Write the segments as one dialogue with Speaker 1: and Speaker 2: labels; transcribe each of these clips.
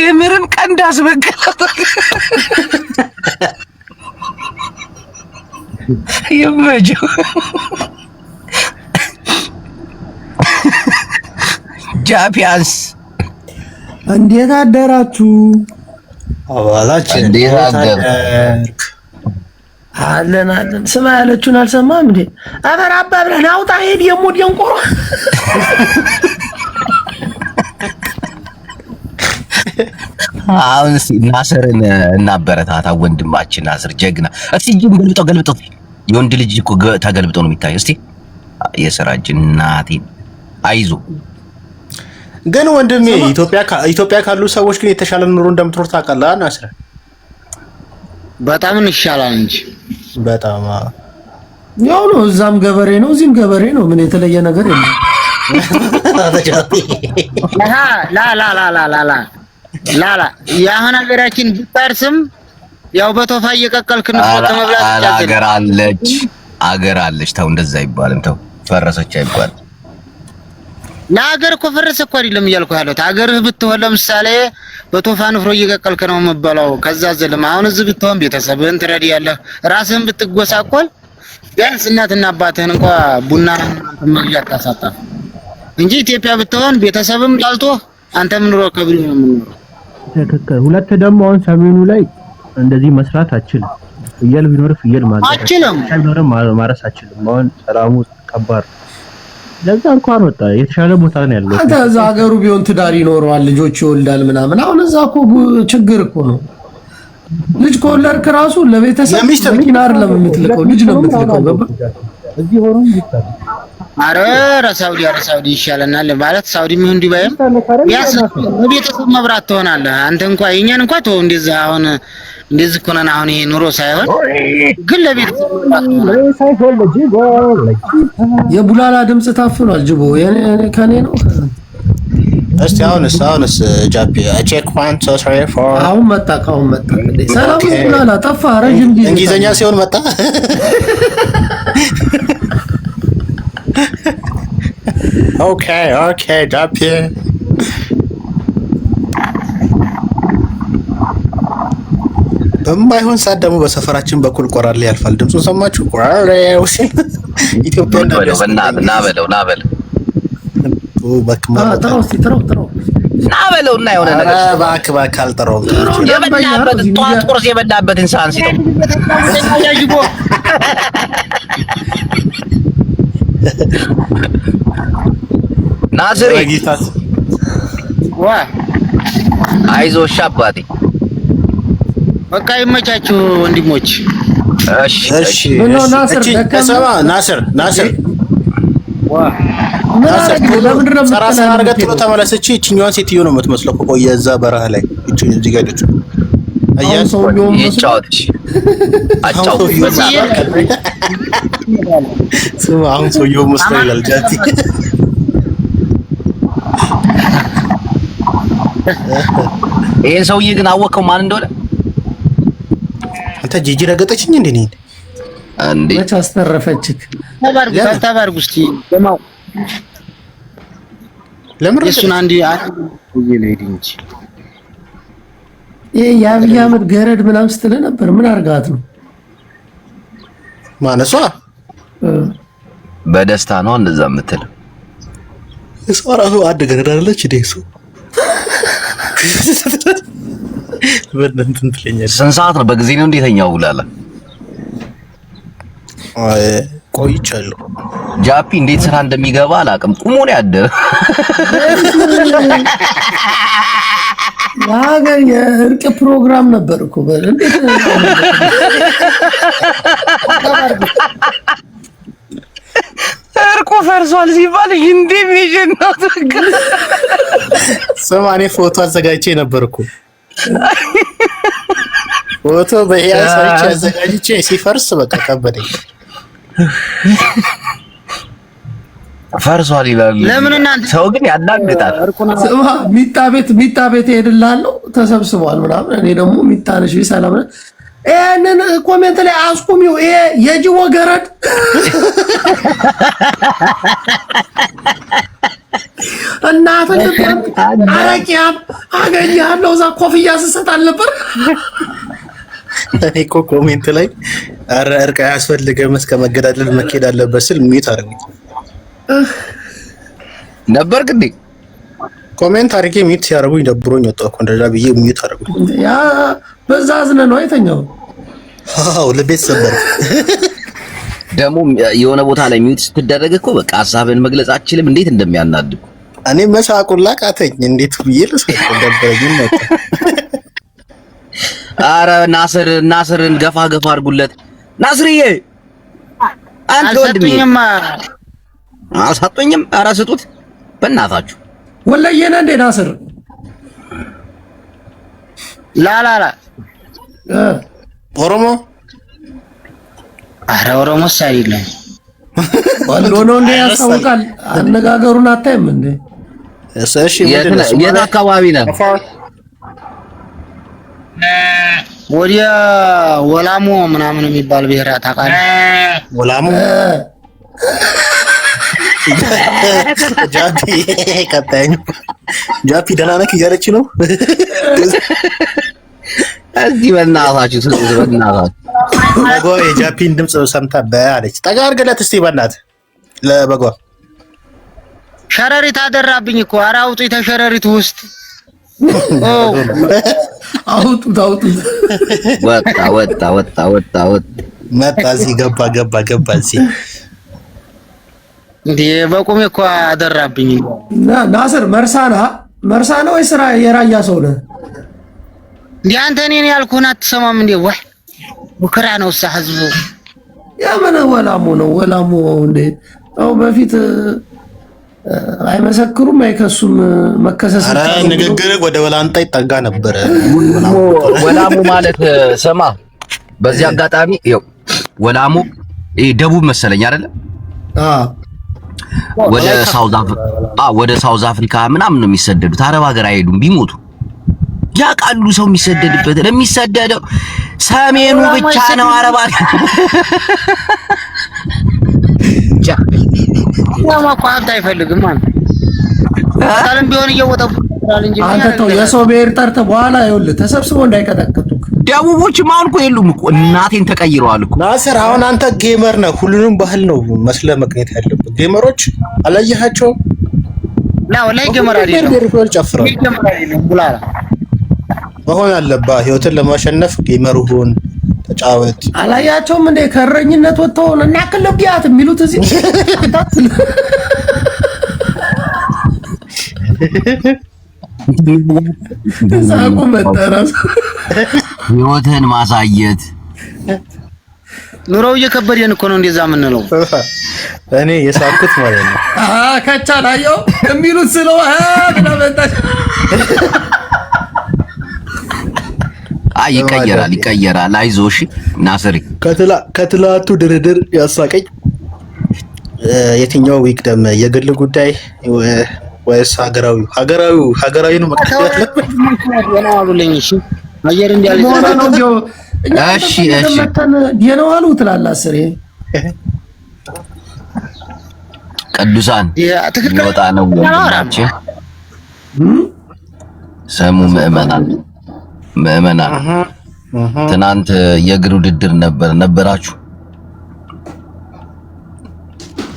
Speaker 1: ቴምርን ቀንድ አስበቀላት ይመጀው ጃፒያንስ
Speaker 2: እንዴት አደራችሁ?
Speaker 3: አባላችን እንዴት አደርክ?
Speaker 2: አለን ስማ ያለችውን አልሰማም እንዴ? አፈር አባብለን አውጣ ሄድ የሙድ የንቆሮ
Speaker 1: አሁን ናስርን እናበረታታ። ወንድማችን ናስር ጀግና። እስቲ ጅም ገልብጠው የወንድ ልጅ እኮ ተገልብጦ ነው የሚታየው። እስቲ የሥራ ጅናቴ አይዞ።
Speaker 3: ግን ወንድሜ ኢትዮጵያ ካሉ ሰዎች ግን የተሻለ ኑሮ እንደምትኖር ታውቃለህ ናስር?
Speaker 4: በጣም እንሻላል እንጂ
Speaker 3: በጣም
Speaker 2: ያው ነው። እዛም ገበሬ ነው እዚህም ገበሬ ነው። ምን የተለየ ነገር የለም።
Speaker 4: ላላ የአሁን ሀገራችን ቢታርስም ያው በቶፋ እየቀቀልክ ነው ተመብላት
Speaker 1: ይቻላል። አገር አለች። ተው እንደዛ አይባልም። ተው ፈረሰች አይባልም።
Speaker 4: ለሀገር እኮ ፈረሰ እኮ አይደለም እያልኩ ያለሁት። ሀገርህ ብትሆን ለምሳሌ በቶፋ ንፍሮ እየቀቀልክ ነው የምትበላው። ከዛ ዘለም አሁን እዚህ ብትሆን ቤተሰብህን ትረዳለህ። ራስህን ብትጎሳቆል ቢያንስ እናትና አባትህን እንኳን ቡና መግዣት ታሳጣፍ እንጂ ኢትዮጵያ ብትሆን ቤተሰብም ላልቶ አንተም ኑሮ ከብሪ ነው የምንኖረው።
Speaker 5: ተከከ ሁለት ደግሞ አሁን ሰሜኑ ላይ እንደዚህ መስራት አችልም። ፍየል ቢኖር ፍየል ማለት
Speaker 4: አችልም።
Speaker 5: ቢኖር ማረስ አችልም። አሁን ሰላሙ ከባድ ለዛ እንኳን ወጣ የተሻለ ቦታ ነው ያለው።
Speaker 2: አንተ እዛ ሀገሩ ቢሆን ትዳር ይኖረዋል፣ ልጆች ይወልዳል ምናምን። አሁን እዛ እኮ ችግር እኮ ነው። ልጅ ከወለድክ ራሱ ለቤተሰብ መኪና አይደለም የምትልከው፣ ልጅ ነው የምትልከው። ገባ
Speaker 5: እዚህ ሆኖ ይጣል።
Speaker 4: አረ ሳውዲ ይሻለናል ማለት ሳውዲ ምን ዱባይም ያስ ለቤተሰብ መብራት ትሆናለህ። አንተ እንኳን የኛን እንኳን ተው እንደዚህ አሁን እንደዚህ እኮ ነን። አሁን ይሄ ኑሮ ሳይሆን ግን ለቤተሰብ
Speaker 2: የቡላላ ድምጽ ታፍኗል። ጅቦ ከኔ ነው።
Speaker 3: እስቲ አሁንስ ጃፒ ቼክ 1 2 3 4
Speaker 2: አሁን መጣ ሰላም ቡላላ ጠፋ። ረጅም ጊዜ
Speaker 3: እንግሊዘኛ ሲሆን መጣ። ኦኬ ጃፒ በማይሆን ሰዓት ደግሞ በሰፈራችን በኩል ቆራሌ ያልፋል። ድምፁን ሰማችሁ? ቆራሌው ሲል ኢትዮጵያ
Speaker 1: ናበለው
Speaker 2: ጥራው
Speaker 1: ናበለው እና የሆነ ነገር
Speaker 3: እባክህ አልጠራውም።
Speaker 1: የበላበት ጧት ቁርስ የበላበትን ሳህን ሲጠው ናስሪ አይዞሽ አባቴ።
Speaker 4: በቃ ይመቻችሁ ወንድሞች።
Speaker 3: እሺ ናስር ሰራሳ አርገት ነው ተመለሰች። እቺኛዋን ሴትዮ ነው የምትመስለው። ቆየ እዛ በረሃ ላይ እዚህ ጋር ልጅ አያስ
Speaker 1: ይጫወትሽ አጫውት
Speaker 3: ስማ አሁን ሰውየው መስሎ ይላል ጃቲ።
Speaker 1: ይሄን ሰውዬ ግን አወቀው ማን እንደሆነ?
Speaker 3: አንተ ጂጂ ረገጠችኝ እንዴ?
Speaker 1: እንዴ
Speaker 2: መች አስተረፈችክ?
Speaker 4: ተባርጉ እስቲ ደማው
Speaker 3: ለምን
Speaker 4: እሱን አንዲ ይለይድ እንጂ
Speaker 2: ይሄ የአብይ አህመድ ገረድ ምናምን ስትል ነበር። ምን አርጋት ነው
Speaker 3: ማነሷ?
Speaker 1: በደስታ ነው እንደዛ የምትል
Speaker 3: እሷ ራሱ አንድ ገረድ አይደለች እንዴ? እሱ በእንትን ትለኛለች።
Speaker 1: ስንት ሰዓት ነው? በጊዜ ነው እንዴተኛው ብላላ?
Speaker 3: ቆይቻለሁ።
Speaker 1: ጃፒ እንዴት ስራ እንደሚገባ አላውቅም። ቁሞ ነው ያደረ።
Speaker 2: የሀገር የእርቅ ፕሮግራም ነበር እኮ እንዴት
Speaker 1: እርቁ ፈርሷል ሲባል እንዴ ሚሽን ነው ተከለ
Speaker 3: ሰማኔ ፎቶ አዘጋጅቼ ነበርኩ። ፎቶ በኢያስ አዘጋጅቼ ሲፈርስ በቃ ከበደኝ።
Speaker 1: ፈርሷል ይላል።
Speaker 4: ለምን እናንተ
Speaker 1: ሰው ግን ያናግጣል።
Speaker 2: ስማ ሚጣ ቤት ሄድላለሁ ተሰብስቧል ምናምን። እኔ ደግሞ ሚጣነሽ ሰላም ነው ይሄንን ኮሜንት ላይ አስቁሚው። ይሄ የጅቦ ገረድ እናት አረቂያም አገኛለሁ እዛ ኮፍያ ስሰጥ አልነበር?
Speaker 3: እኔ እኮ ኮሜንት ላይ ኧረ እርቅ አያስፈልግም እስከ መገዳደል መኬድ አለበት ስል ሚዩት አደረጉኝ
Speaker 1: ነበር ግዴ
Speaker 3: ኮሜንት አድርጌ ሚዩት ሲያደርጉኝ ደብሮኝ ወጣሁ እኮ እንደዛ ብዬ ሚዩት አደረጉኝ።
Speaker 2: ያ በዛ አዝነህ ነው አይተኛው?
Speaker 3: አዎ ለቤት ሰበር
Speaker 1: ደግሞ የሆነ ቦታ ላይ ሚዩት ስትደረግ እኮ በቃ ሀሳብን መግለጽ አትችልም። እንዴት እንደሚያናድድ
Speaker 3: እኔ መሳቁላ ቃተኝ። እንዴት ብዬ ልስቅ ደበረኝ ነው።
Speaker 1: አረ ናስርን ገፋ አድርጉለት። ናስርዬ አንተ ወንድሜ አልሰጡኝም። ኧረ ስጡት በእናታችሁ።
Speaker 2: ወላሂ ነህ እንደ ናስር
Speaker 4: ላላላ
Speaker 3: ኦሮሞ
Speaker 4: አረ ኦሮሞስ አይደለም
Speaker 2: ወሎ ነው እንደ ያስታውቃል። አነጋገሩን አታይም እንዴ?
Speaker 3: እሺ
Speaker 1: የት አካባቢ ነህ?
Speaker 4: ወዲያ ወላሞ ምናምን የሚባል ብሔር ታውቃለህ?
Speaker 3: ወላሞ ጃፒ ቀጣኝ ጃፒ ደህና ነህ እያለች ነው።
Speaker 1: እዚህ በእናታችሁ
Speaker 3: በጓ የጃፒን ድምፅ ሰምታ በአለች ጠጋ አድርገለት እስቲ በእናትህ ለበጓ
Speaker 4: ሸረሪት አደራብኝ እኮ። ኧረ አውጡ ተሸረሪት ውስጥ
Speaker 2: አውጡት።
Speaker 1: ወጣ
Speaker 3: መጣ እዚህ ገባ እዚህ
Speaker 4: እንዴ በቁሜ እኮ አደራብኝ።
Speaker 2: ናስር መርሳና ወይ ስራ የራያ ሰው ነህ
Speaker 4: እንዴ? አንተ እኔን ያልኩህን አትሰማም እንዴ? ወይ ወከራ ነው ህዝቡ
Speaker 2: ያመነ ወላሞ ነው ወላሞ እንዴ? አው በፊት አይመሰክሩም አይከሱም መከሰስ።
Speaker 3: ኧረ ንግግር ወደ ወላንጣ ይጠጋ ነበር።
Speaker 1: ወላሞ ማለት ሰማ። በዚህ አጋጣሚ ይኸው ወላሞ ደቡብ መሰለኝ አይደለ? ወደ ሳውዝ አፍሪካ ምናምን ነው የሚሰደዱት። አረብ ሀገር አይሄዱም። ቢሞቱ ያውቃሉ ሰው የሚሰደድበት። ለሚሰደደው ሰሜኑ ብቻ ነው አረብ ሀገር
Speaker 4: ማቋት አይፈልግም ማለት ታለም ቢሆን እየወጣብራል እንጂ
Speaker 2: አንተ ተው። የሰው ብሔር ጠርተህ በኋላ ይኸውልህ ተሰብስበው እንዳይቀጠቅጡክ።
Speaker 1: ደቡቦችም አሁን እኮ የሉም እኮ እናቴን ተቀይረዋል እኮ።
Speaker 3: ናስር አሁን አንተ ጌመር ነህ። ሁሉንም ባህል ነው መስለህ መቅኘት ያለበት። ጌመሮች አላየሃቸው?
Speaker 4: ላ ወላይ ጌመር አይደለም
Speaker 3: ጌመሮች ጨፍረው
Speaker 4: ጌመር አይደለም ቡላላ
Speaker 3: መሆን አለብህ። ህይወትን ለማሸነፍ ጌመር ሁን፣ ተጫወት።
Speaker 2: አላያቸውም እንደ ከረኝነት ወጥተው እና ከለብያት የሚሉት እዚህ ዛቁ መጠራስ
Speaker 1: ህይወትን ማሳየት
Speaker 4: ኑሮው እየከበደን እኮ ነው እንደዛ የምንለው።
Speaker 3: እኔ የሳልኩት ማለት ነው።
Speaker 2: ከቻላየው የሚሉት ስለው ለመጣች
Speaker 1: ይቀየራል። አይዞሽ ናስሪ።
Speaker 3: ከትላቱ ድርድር ያሳቀኝ የትኛው ይቅደም? የግል ጉዳይ ወይስ ሀገራዊ ነው መቀጠል ያለበት?
Speaker 4: አሉልኝ። እሺ አየር እንዲያል
Speaker 2: እሺ የነዋሉ ትላለህ። አስሬ
Speaker 1: ቅዱሳን ይወጣ ነው ወንድማችን ሰሙ ምዕመናን ትናንት የእግር ውድድር ነበራችሁ?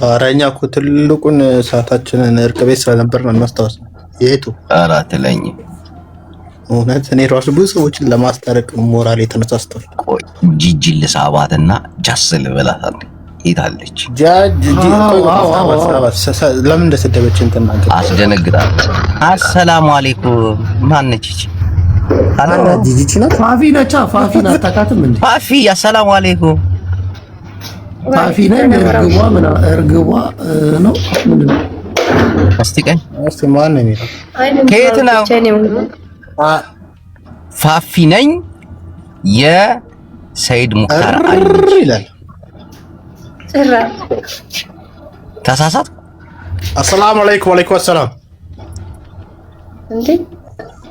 Speaker 3: ኧረ እኛ እኮ ትልቁን ሰዓታችንን እርቅ ቤት ስለነበር ነው እናስታውስ። የቱ
Speaker 1: ኧረ አትለኝም።
Speaker 3: እውነት እኔ ራሱ ብዙ ሰዎችን ለማስታረቅ ሞራል የተነሳስተው።
Speaker 1: ቆይ ጂጂ ልሳባትና ጃስ ልበላት። ይታለች
Speaker 3: ለምን እንደሰደበችን ተናገር።
Speaker 1: አስደነግጣለች። አሰላሙ አለይኩም ማነች እቺ?
Speaker 3: አላላ ጂጂ ናት።
Speaker 2: ፋፊ ነቻ። ፋፊ ናት። ታውቃትም እንዴ?
Speaker 1: ፋፊ አሰላሙ አለይኩም።
Speaker 2: ፋፊ ነኝ። እርግቧ ነው ምንድን ነው?
Speaker 1: እስቲ ቀኝ
Speaker 3: እስቲ ማን ነው የሚለው?
Speaker 1: ከየት ነው? ፋፊ ነኝ የሰይድ ሙክታር
Speaker 3: ይላል።
Speaker 1: ተሳሳት።
Speaker 3: አሰላሙ አለይኩም። ወአለይኩም ሰላም።
Speaker 6: እንዴ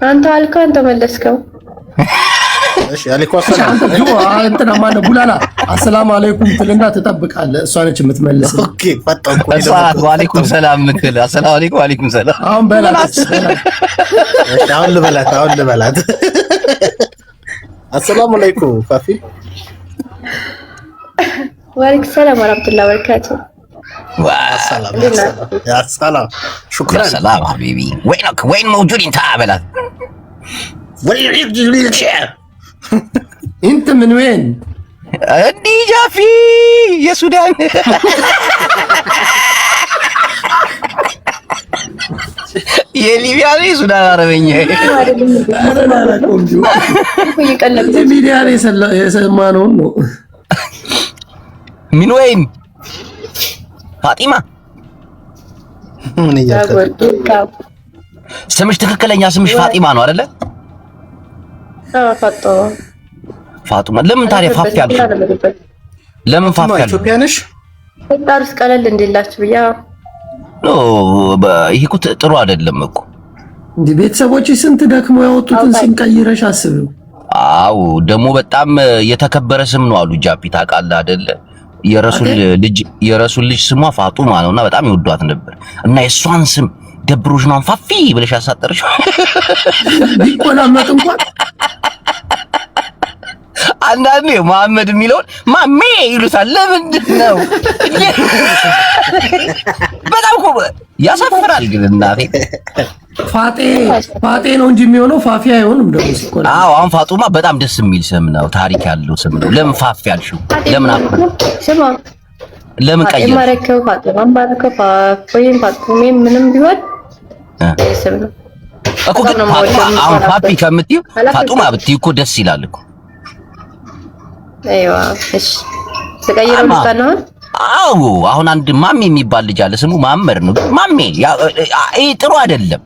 Speaker 6: አንተ አልከው አንተ መለስከው።
Speaker 3: እሺ አለይኩም ሰላም።
Speaker 2: አንተ ጁ እንትና ማነው ቡላላ አሰላሙ አለይኩም ትልና ትጠብቃለህ። እሷ ነች የምትመልስ።
Speaker 3: ኦኬ ፈጣንኩ
Speaker 1: ወአለይኩም ሰላም ምትል አሰላሙ አለይኩም ወአለይኩም ሰላም።
Speaker 2: አሁን በላት
Speaker 3: አሁን ልበላት አሰላሙ አለይኩም ፋፊ
Speaker 6: ወአለይኩም ሰላም ወራህመቱላሂ ወበረካቱ።
Speaker 3: يا سلام شكرا
Speaker 1: يا سلام حبيبي وين موجود انت بلد
Speaker 2: انت من وين
Speaker 1: اني جافي يا سودان يا ليبيا لي سودان عربية
Speaker 2: ሚዲያ ላይ የሰማነው ነው።
Speaker 1: من وين ፋጢማ ስምሽ ትክክለኛ ስምሽ ፋጢማ ነው አይደለ? ፋጡማ። ለምን ታዲያ ፋፍ ያልሽ? ለምን ፋፍ ያልሽ?
Speaker 3: ኢትዮጵያ ነሽ?
Speaker 6: ፈጣሪስ ቀለል እንዲላችሁ ብያ
Speaker 1: ኖ ይሄ እኮ ጥሩ አይደለም እኮ።
Speaker 2: እንዴ ቤተሰቦች ስንት ደክሞ ያወጡትን ስም ቀይረሽ አስቢው።
Speaker 1: አዎ ደግሞ በጣም የተከበረ ስም ነው አሉ ጃፒ ታውቃለህ አይደለ? የረሱል ልጅ ስሟ ፋጡማ ነውና በጣም ይወዷት ነበር እና የሷን ስም ደብሮሽ ነው ፋፊ ብለሽ አሳጠርሽ።
Speaker 2: ቢቆላመጥ እንኳን
Speaker 1: አንዳንዴ መሐመድ የሚለውን ማሜ ይሉታል። ለምንድን ነው? በጣም እኮ ያሳፍራል። ግን እናቴ
Speaker 2: ፋጤ ነው እንጂ የሚሆነው ፋፊ አይሆንም ደግሞ ሲቆላ።
Speaker 1: አዎ አሁን ፋጡማ በጣም ደስ የሚል ስም ነው፣ ታሪክ ያለው ስም ነው። ለምን ፋፊ ያልሽው? ለምን አፈር?
Speaker 6: ስማ
Speaker 1: ለምን ቀየርሽ?
Speaker 6: ማረከው ፋጡማ ማረከው ፋፎይም ፋጡሜም ምንም ቢሆን ስም ነው
Speaker 1: እኮ። ግን አሁን ፋፊ ከምትይው ፋጡማ ብትይው እኮ ደስ ይላል እኮ።
Speaker 6: አይዋ እሺ ተቀይረው ልታና
Speaker 1: አዎ አሁን አንድ ማሜ የሚባል ልጅ አለ፣ ስሙ ማመር ነው። ማሜ ይሄ ጥሩ አይደለም።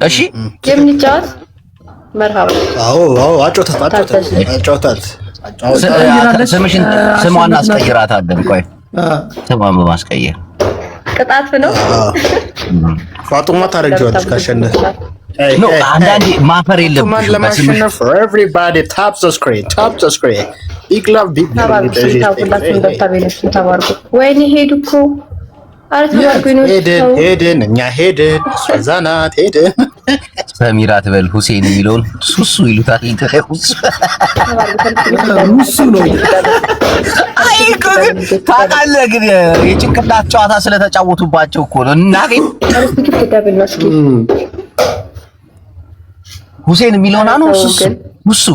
Speaker 1: እሺ
Speaker 6: የምንጫወት መርሃባ።
Speaker 3: አዎ አጫውታት
Speaker 1: ስሟን አስቀይራታለን። ቆይ ስሟን በማስቀየር
Speaker 6: ቅጣት ነው።
Speaker 3: ፋጡማ ታረጋለች ካሸነፈ
Speaker 1: ኖ አንዳንዴ ማፈር የለብሽም።
Speaker 3: ለማሸነፍ everybody tap the screen big love
Speaker 6: ወይኔ ሄዱ እኮ
Speaker 3: ሄድን እኛ ሄድን ዛናት ሄድን።
Speaker 1: ሰሚራ ትበል ሁሴን የሚለውን ሱሱ ይሉታል።
Speaker 2: ሩሱ ነው
Speaker 1: ታውቃለህ። ግን የጭንቅላት ጨዋታ ስለተጫወቱባቸው እኮ ነው። እናቴ ሁሴን የሚለውን አኑ ሱሱ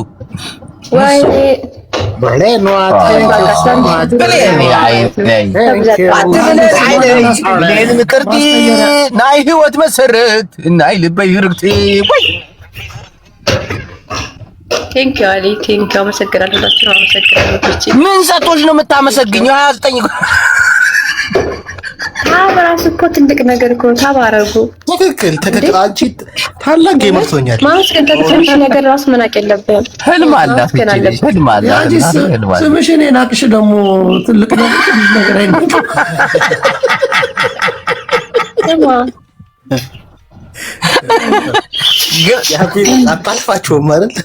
Speaker 1: ናይ ህይወት መሰረት ናይ ልበይ ርግቲ ወይ
Speaker 6: ቴንኪው አሊ ቴንኪው አመሰግናለሁ።
Speaker 1: ምን ሰጦች ነው የምታመሰግኘው? 29
Speaker 6: በራሱ እኮ ትልቅ ነገር እኮ ተባረጉ።
Speaker 3: ትክክል አንቺ ታላቅ ጌመር ትሆኛለሽ።
Speaker 6: ማመስገን ትንሽ ነገር ራስ መናቅ የለብህም።
Speaker 1: ህልም አላት ህልም አላት።
Speaker 2: ስምሽን የናቅሽ ደግሞ ትልቅ ነገር አይደለም።
Speaker 3: አጣልፋቸው ማለት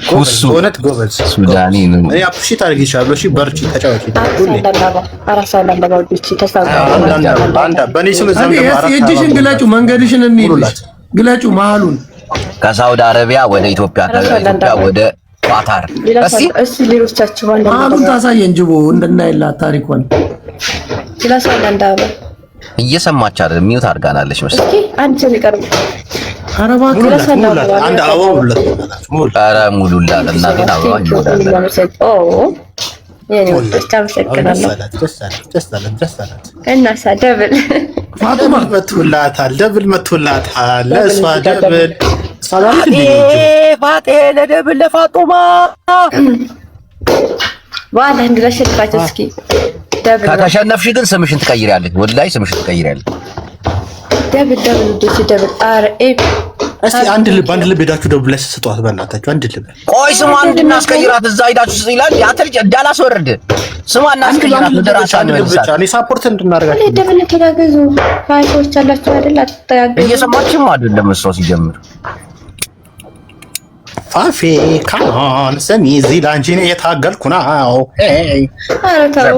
Speaker 1: ሁሱ
Speaker 3: እውነት ጎበዝ
Speaker 1: ሱዳኒ ነው።
Speaker 3: እኔ አፕሪሺየት አድርጌሻለሁ። እሺ በርቺ፣ ተጫወቺ። በእኔ ስም
Speaker 2: የእጅሽን ግለጩ፣ መንገድሽን እንሂድ። ግለጩ መሀሉን
Speaker 1: ከሳውዲ አረቢያ ወደ ኢትዮጵያ፣ ከኢትዮጵያ ወደ ቋታር።
Speaker 6: እስኪ ሌሎቻችሁ
Speaker 2: መሀሉን ታሳየን ጅቦ እንድናይላት ታሪኳን።
Speaker 1: እየሰማች አይደል? ሚውት አድርጋናለች መሰለኝ።
Speaker 6: እስኪ አንቺ ሊቀርብ
Speaker 2: አረባ
Speaker 3: አንድ አበባ
Speaker 1: ሙሉላት እና ግን አበባ ይሞላል።
Speaker 3: ፋጡማ መቶላታል፣ ደብል መቶላታል። ለእሷ ደብል
Speaker 1: ፋጤ ለደብል ለፋጡማ
Speaker 6: ዋላ እንድላሸልፋቸው እስኪ
Speaker 1: ከተሸነፍሽ ግን ስምሽን ትቀይሪያለሽ። ወላሂ ስምሽን ትቀይሪያለሽ።
Speaker 6: ደብል ደብል
Speaker 3: እስቲ አንድ ልብ ሄዳችሁ ደብል ላይ ስጧት በእናታችሁ። አንድ ልብ
Speaker 1: ቆይ ስሟን እንድናስቀይራት እዛ ሄዳችሁ ይላል ያተል እንዳላስወርድ ስሟን እናስቀይራት። ደራሻን መልሳት
Speaker 3: እኔ ሳፖርት እንድናደርጋችሁ
Speaker 6: ደብል ተጋገዙ። ፋይቶች አላችሁ አይደል? አትተጋገዙ።
Speaker 1: እየሰማችም አይደለም እሷ ሲጀምር
Speaker 3: ፋፌ ካን ሰሚ እዚህ ላንቺ ነው የታገልኩ ነው።
Speaker 6: ኧረ ተው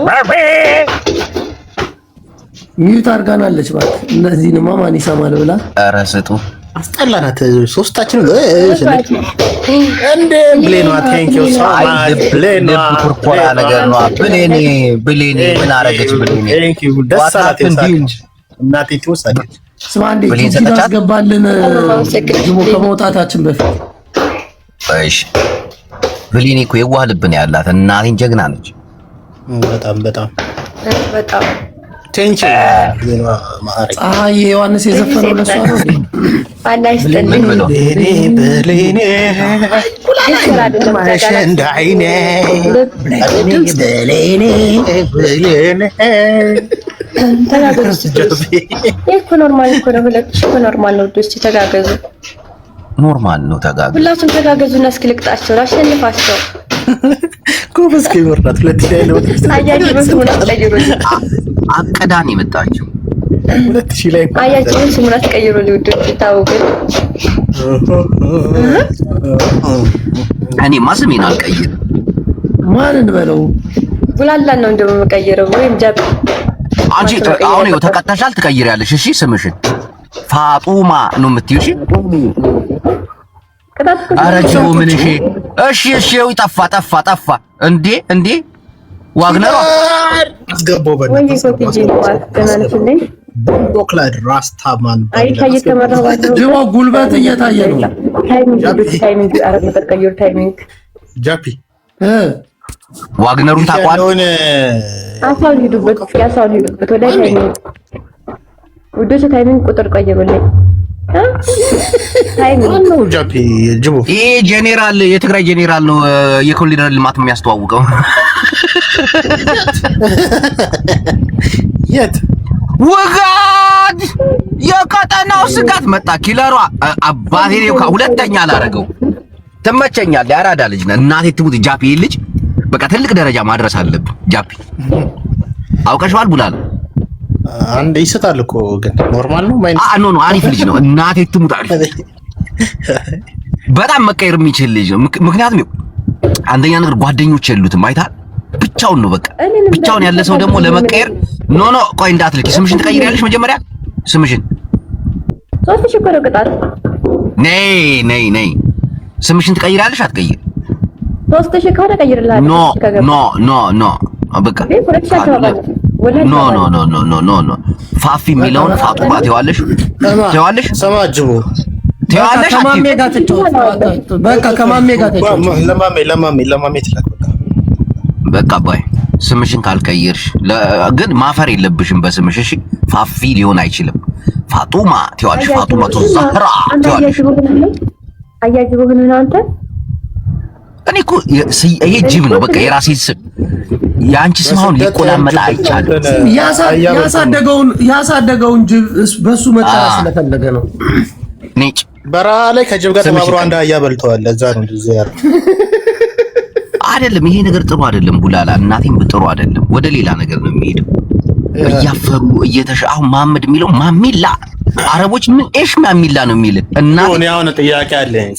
Speaker 2: ሚዩት አድርጋናለች። እባክህ እነዚህንማ ማን ይሰማል ብላ
Speaker 1: ኧረ ስጡ
Speaker 3: አስጠላናት ሶስታችን እንደ ብሌኗ ቴንክ ዩ ሶ ማች ብሌኗ
Speaker 1: ኩርኮራ ነገር ነው። ብሌኔ ምን አረገች? ብሌኔ
Speaker 3: ቴንክ ዩ ደስ አላት። እናቴ ትወሳለች።
Speaker 2: ስማ እንዴ አስገባልን ጅሞ ከመውጣታችን በፊት
Speaker 1: እሺ። ብሌኔ እኮ የዋህ ልብ ነው ያላት። እናቴን ጀግና ነች።
Speaker 3: በጣም
Speaker 1: ቴንክ ዩ
Speaker 2: ፀሐይ ዮሐንስ የዘፈነው ለሷ ነው እንዴ?
Speaker 6: አላህ ይስጥልኝ።
Speaker 3: ብሌኔ እንደ አይኔ
Speaker 6: እኮ ኖርማል እኮ ነው። ሁለትሽ እኮ ኖርማል ነው። ውዶች ተጋገዙ።
Speaker 1: ኖርማል ነው። ተጋገዙ።
Speaker 6: ሁላችሁም ተጋገዙና እስኪ ልቅጣቸው፣ አሸንፋቸው።
Speaker 3: ጎበዝ ከይወርዳት ሁለት ላይ ነው።
Speaker 6: አያችሁ ስሙን አስቀይሩልኝ።
Speaker 1: አቀዳን የመጣችው
Speaker 3: 2000 ላይ
Speaker 6: አያችሁ ስሙን አስቀይሩልኝ ውዶች። ታው ግን
Speaker 1: እኔማ ስሜን አልቀይርም።
Speaker 2: ማንን በለው
Speaker 6: ቡላላን ነው እንደው የምቀይረው ወይም ጃብ
Speaker 1: አንቺ አሁን ይኸው ተቀጣሻል፣ ትቀይሪያለሽ። እሺ ስምሽን ፋጡማ ነው የምትይው። እሺ ኧረ ጅቦ ምን? እሺ ይኸው ጠፋ እንዴ ዋግነር
Speaker 3: አስገባው ቦክላድ ራስታማን
Speaker 2: ጅቦ ጉልበት እየታየ ነው።
Speaker 3: ጃፒ
Speaker 1: ዋግነሩን ታውቀዋለህ?
Speaker 6: አሳውን ሂዱበት ወደ ታይሚንግ ውዶች፣ ታይሚንግ ቁጥር ቀይሩልኝ። ታይሚንግ
Speaker 3: ነው ጃፒ ጅቦ።
Speaker 1: ይሄ ጄኔራል የትግራይ ጄኔራል ነው የኮሪደር ልማት የሚያስተዋውቀው።
Speaker 3: የት
Speaker 1: ውጋት የቀጠናው ስጋት መጣ። ኪለሯ አባቴ ሁለተኛ አላረገው። ትመቸኛል። ያራዳ ልጅ ነህ። እናቴ ትሙት ጃፒ ልጅ በቃ ትልቅ ደረጃ ማድረስ አለብህ። ጃፒ አውቀሽዋል ቡላል
Speaker 3: አንድ ይስታል እኮ ግን ኖርማል ነው ማለት
Speaker 1: ኖ አሪፍ ልጅ ነው። እናቴ ትሙት አሪፍ በጣም መቀየር የሚችል ልጅ ነው። ምክንያቱም አንደኛ ነገር ጓደኞች የሉትም። አይታል ብቻውን ነው። በቃ ብቻውን ያለ ሰው ደግሞ ለመቀየር ኖ ቆይ እንዳትልኪ። ስምሽን ትቀይሪያለሽ መጀመሪያ ስምሽን
Speaker 6: ሶስት ሺህ እኮ ነው ቅጣት።
Speaker 1: ነይ ስምሽን ትቀይሪያለሽ አትቀይር?
Speaker 6: ሶስት ሺህ ከሆነ ቀይርልሃለሁ።
Speaker 1: ኖ በቃ ኖ ፋፊ የሚለውን ፋጡማ ትይዋለሽ
Speaker 3: ሰማጅቡ
Speaker 1: ትይዋለሽ።
Speaker 2: ከማሜ ጋር ተጫወት። በቃ ከማሜ ጋር ተጫወት።
Speaker 3: ለማሜ ትላክ
Speaker 1: በቃ ባይ ስምሽን ካልቀየርሽ ግን ማፈር የለብሽም በስምሽ። እሺ ፋፊ ሊሆን አይችልም። ፋጡማ ትይዋለሽ። ፋጡማ ዛህራ ትይዋለሽ።
Speaker 6: አያጅቡ ሆነ አንተ
Speaker 1: እኔ እኮ ይሄ ጅብ ነው። በቃ የራሴ ስም ያንቺ ስም አሁን ሊቆላመጣ አይቻልም።
Speaker 2: ያሳደገውን ጅብ በሱ መጠራ ስለፈለገ ነው።
Speaker 1: ነጭ
Speaker 3: በረሃ ላይ ከጅብ ጋር ተባብሮ አንድ አህያ በልተዋል። ለዛ ነው እንደዚህ ያለው
Speaker 1: አይደለም። ይሄ ነገር ጥሩ አይደለም ቡላላ። እናቴም ጥሩ አይደለም። ወደ ሌላ ነገር ነው የሚሄደው። እያፈሩ አሁን መሐመድ የሚለው ማሚላ አረቦች ምን እሺ ማሚላ ነው የሚል እና
Speaker 3: እኔ አሁን ጥያቄ አለኝ።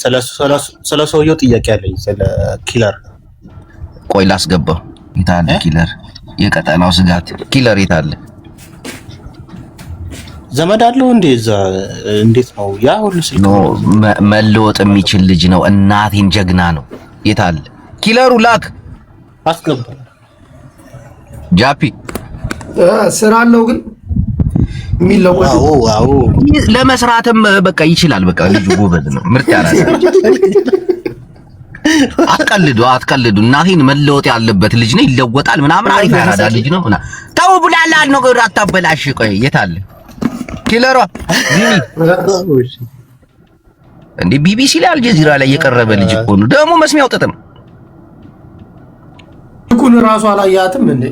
Speaker 3: ስለ ሰውየው ጥያቄ አለኝ። ስለ ኪለር
Speaker 1: ቆይ ላስገባው። የታለ ኪለር? የቀጠናው ስጋት ኪለር የታለ?
Speaker 3: ዘመድ አለው እንዴ? እዛ እንዴት ነው ያ ሁሉ ስልክ
Speaker 1: መለወጥ የሚችል ልጅ ነው። እናቴን ጀግና ነው። የታለ ኪለሩ? ላክ
Speaker 3: አስገባ።
Speaker 1: ጃፒ
Speaker 2: ስራ አለው ግን የሚለወጥ
Speaker 3: አዎ
Speaker 1: ለመስራትም በቃ ይችላል። በቃ ልጁ ጎበዝ ነው። ምርጥ ያላለ አትቀልዱ። እናቴን መለወጥ ያለበት ልጅ ነው። ይለወጣል ምናምን አሪፍ ያራዳ ልጅ ነው። ተው ብላላ ነገር አታበላሽ። ቆይ የታለ ኪለሯ? እንዴ ቢቢሲ ላይ አልጀዚራ ላይ የቀረበ ልጅ እኮ ነው። ደግሞ መስሚያው ጥጥ ነው።
Speaker 2: ኩን ራሱ አላያትም እንዴ?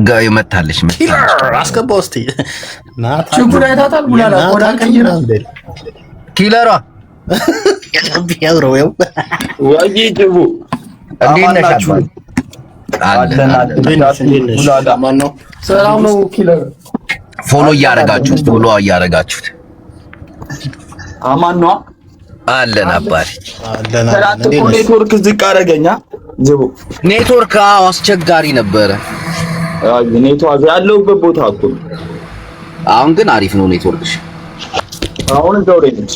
Speaker 1: ጋይ መታለች
Speaker 3: አስገባው እስቲ ናታ
Speaker 2: ችግር አይታታል። ቡላላ ቆዳ ቀይራ
Speaker 1: ኪለሯ
Speaker 3: ያውረው
Speaker 1: ወይጂቡ እንዴት ነሽ?
Speaker 2: ሰላም ነው ኪለር።
Speaker 1: ፎሎ እያረጋችሁት አማን ነው። አለን አባሪ
Speaker 7: ኔትወርክ ዝቅ አደረገኛ ጅቡ
Speaker 1: ኔትወርክ አስቸጋሪ ነበረ።
Speaker 7: ኔትወርክ ያለውበት ቦታ እኮ
Speaker 1: አሁን ግን አሪፍ ነው ኔትወርክሽ።
Speaker 7: አሁን እንደው ነች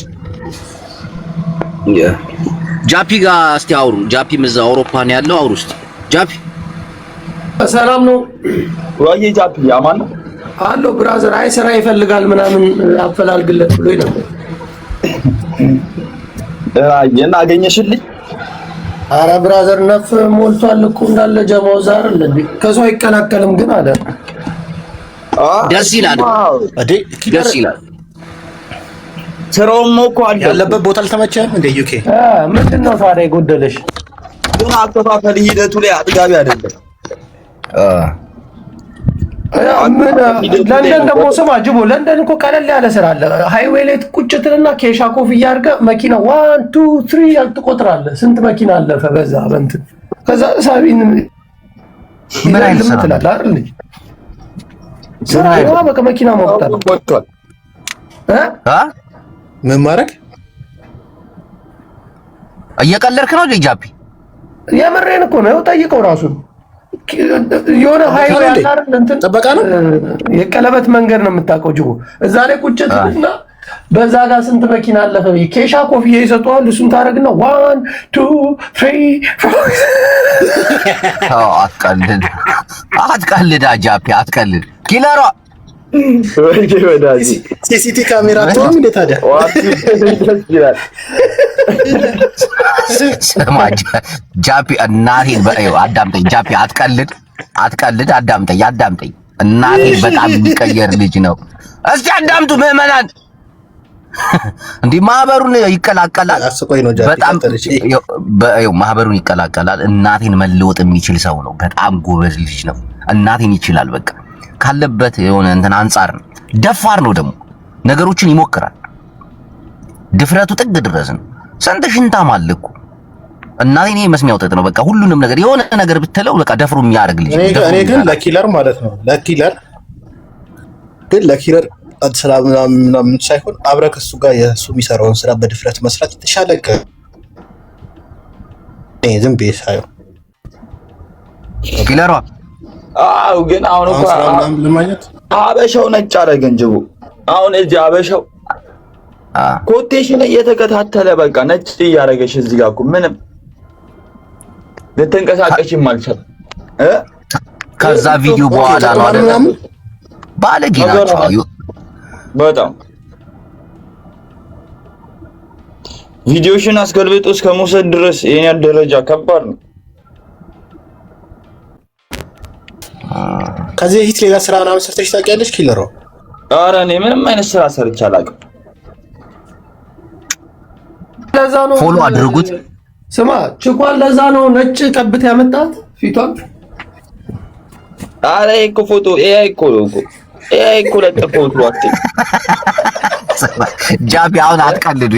Speaker 1: ጃፒ ጋር እስቲ አውሩ። ጃፒ ምዛ አውሮፓ ነው ያለው። አውሩ እስቲ ጃፒ።
Speaker 2: ሰላም ነው
Speaker 7: ወይ ጃፒ? አማን ነው
Speaker 2: አሎ ብራዘር። አይ ስራ ይፈልጋል ምናምን አፈላልግለት ብሎኝ ነበር።
Speaker 7: እና አገኘሽልኝ?
Speaker 2: አረ ብራዘር ነፍ ሞልቷል እኮ እንዳለ ጀማው ዛር እንዴ ከሰው አይቀላቀልም ግን አለ።
Speaker 1: ደስ ይላል ደስ ይላል።
Speaker 7: ስራውም እኮ አለ
Speaker 3: ያለበት ቦታ አልተመቸህም እንደ ዩኬ?
Speaker 2: ምንድነው ታዲያ የጎደለሽ?
Speaker 7: ግን አከፋፈል ሂደቱ ላይ አጥጋቢ አይደለም።
Speaker 2: ለንደን ደግሞ ስማ ጅቦ፣ ለንደን እኮ ቀለል ያለ ስራ አለ። ሃይዌይ ላይ ቁጭትልና ኬሻ ኮፍያ አድርገህ መኪና 1 2 3 ያልትቆጥራለህ። ስንት መኪና አለፈ በዛ በእንትን ከዛ ሳቢን ምን አይነት ስራ ትላለህ አይደል? ስራ ነው በቃ መኪና ማውጣት
Speaker 7: ወጥቷል።
Speaker 3: ምን ማድረግ
Speaker 1: እየቀለድክ ነው ጃፒ?
Speaker 2: የምሬን እኮ ነው። ጠይቀው ራሱን የሆነ ሃይዌይ አላር እንትን
Speaker 3: ጠበቃ ነው
Speaker 2: የቀለበት መንገድ ነው የምታውቀው ጅቦ። እዛ ላይ ቁጭትና በዛ ጋር ስንት መኪና አለፈ ኬሻ ኮፍያ ይሰጡሃል። እሱን ታረግና 1 2 3
Speaker 1: አትቀልድ ጃፒ አትቀልድ። ኪለሯ
Speaker 3: ሲሲቲ ካሜራ ተወም እንዴ ታዲያ?
Speaker 1: ስማ ጃፒ እናቴን በእው አዳምጠኝ። ጃፒ አትቀልድ አዳምጠኝ። እናቴን በጣም የሚቀየር ልጅ ነው። እስቲ አዳምጡ ምዕመናን። እንዲህ ማህበሩን ይቀላቀላል። በጣም ማህበሩን ይቀላቀላል። እናቴን መለወጥ የሚችል ሰው ነው። በጣም ጎበዝ ልጅ ነው። እናቴን ይችላል። በቃ ካለበት የሆነ እንትን አንጻር ነው። ደፋር ነው ደግሞ ነገሮችን ይሞክራል። ድፍረቱ ጥግ ድረስ ነው። ስንት ሽንታም አለ እኮ እናቴን መስሚያው ጥጥ ነው። በቃ ሁሉንም ነገር የሆነ ነገር ብትለው በቃ ደፍሮ የሚያደርግ ልጅ ነው።
Speaker 3: እኔ ግን ለኪለር ማለት ነው ለኪለር ሰላም ምናምን ሳይሆን አብረህ ከእሱ ጋር የእሱ የሚሰራውን ስራ በድፍረት መስራት የተሻለ ዝም ብዬ ሳየው
Speaker 1: ኪለሯ
Speaker 7: ግን አሁን እኮ አበሻው ነጭ አደረገን ጅቡ። አሁን እዚህ አበሻው ኮቴሽን እየተከታተለ በቃ ነጭ እያደረገሽ እዚህ ጋር እኮ ምንም ልትንቀሳቀሽም አልቻልም።
Speaker 1: ከዛ ቪዲዮ በኋላ ነው አይደል ባለጌ ናቸው
Speaker 7: በጣም ቪዲዮሽን አስገልብጦ እስከ መውሰድ ድረስ የኔ ደረጃ ከባድ ነው።
Speaker 3: ከዚህ በፊት ሌላ ስራ ምናምን ሰርተሽ ታውቂያለሽ ኪለሮ?
Speaker 7: ኧረ እኔ ምንም አይነት ስራ ሰርቼ አላውቅም።
Speaker 2: ለዛ ነው
Speaker 1: ፎሎ አድርጉት።
Speaker 2: ስማ ችኳን ለዛ ነው ነጭ ቀብት ያመጣት ፊቷን።
Speaker 7: ኧረ እኮ ፎቶ ኤአይ እኮ ለጥፈው ትሯት
Speaker 1: ጃቢ አሁን አትቀልዱ።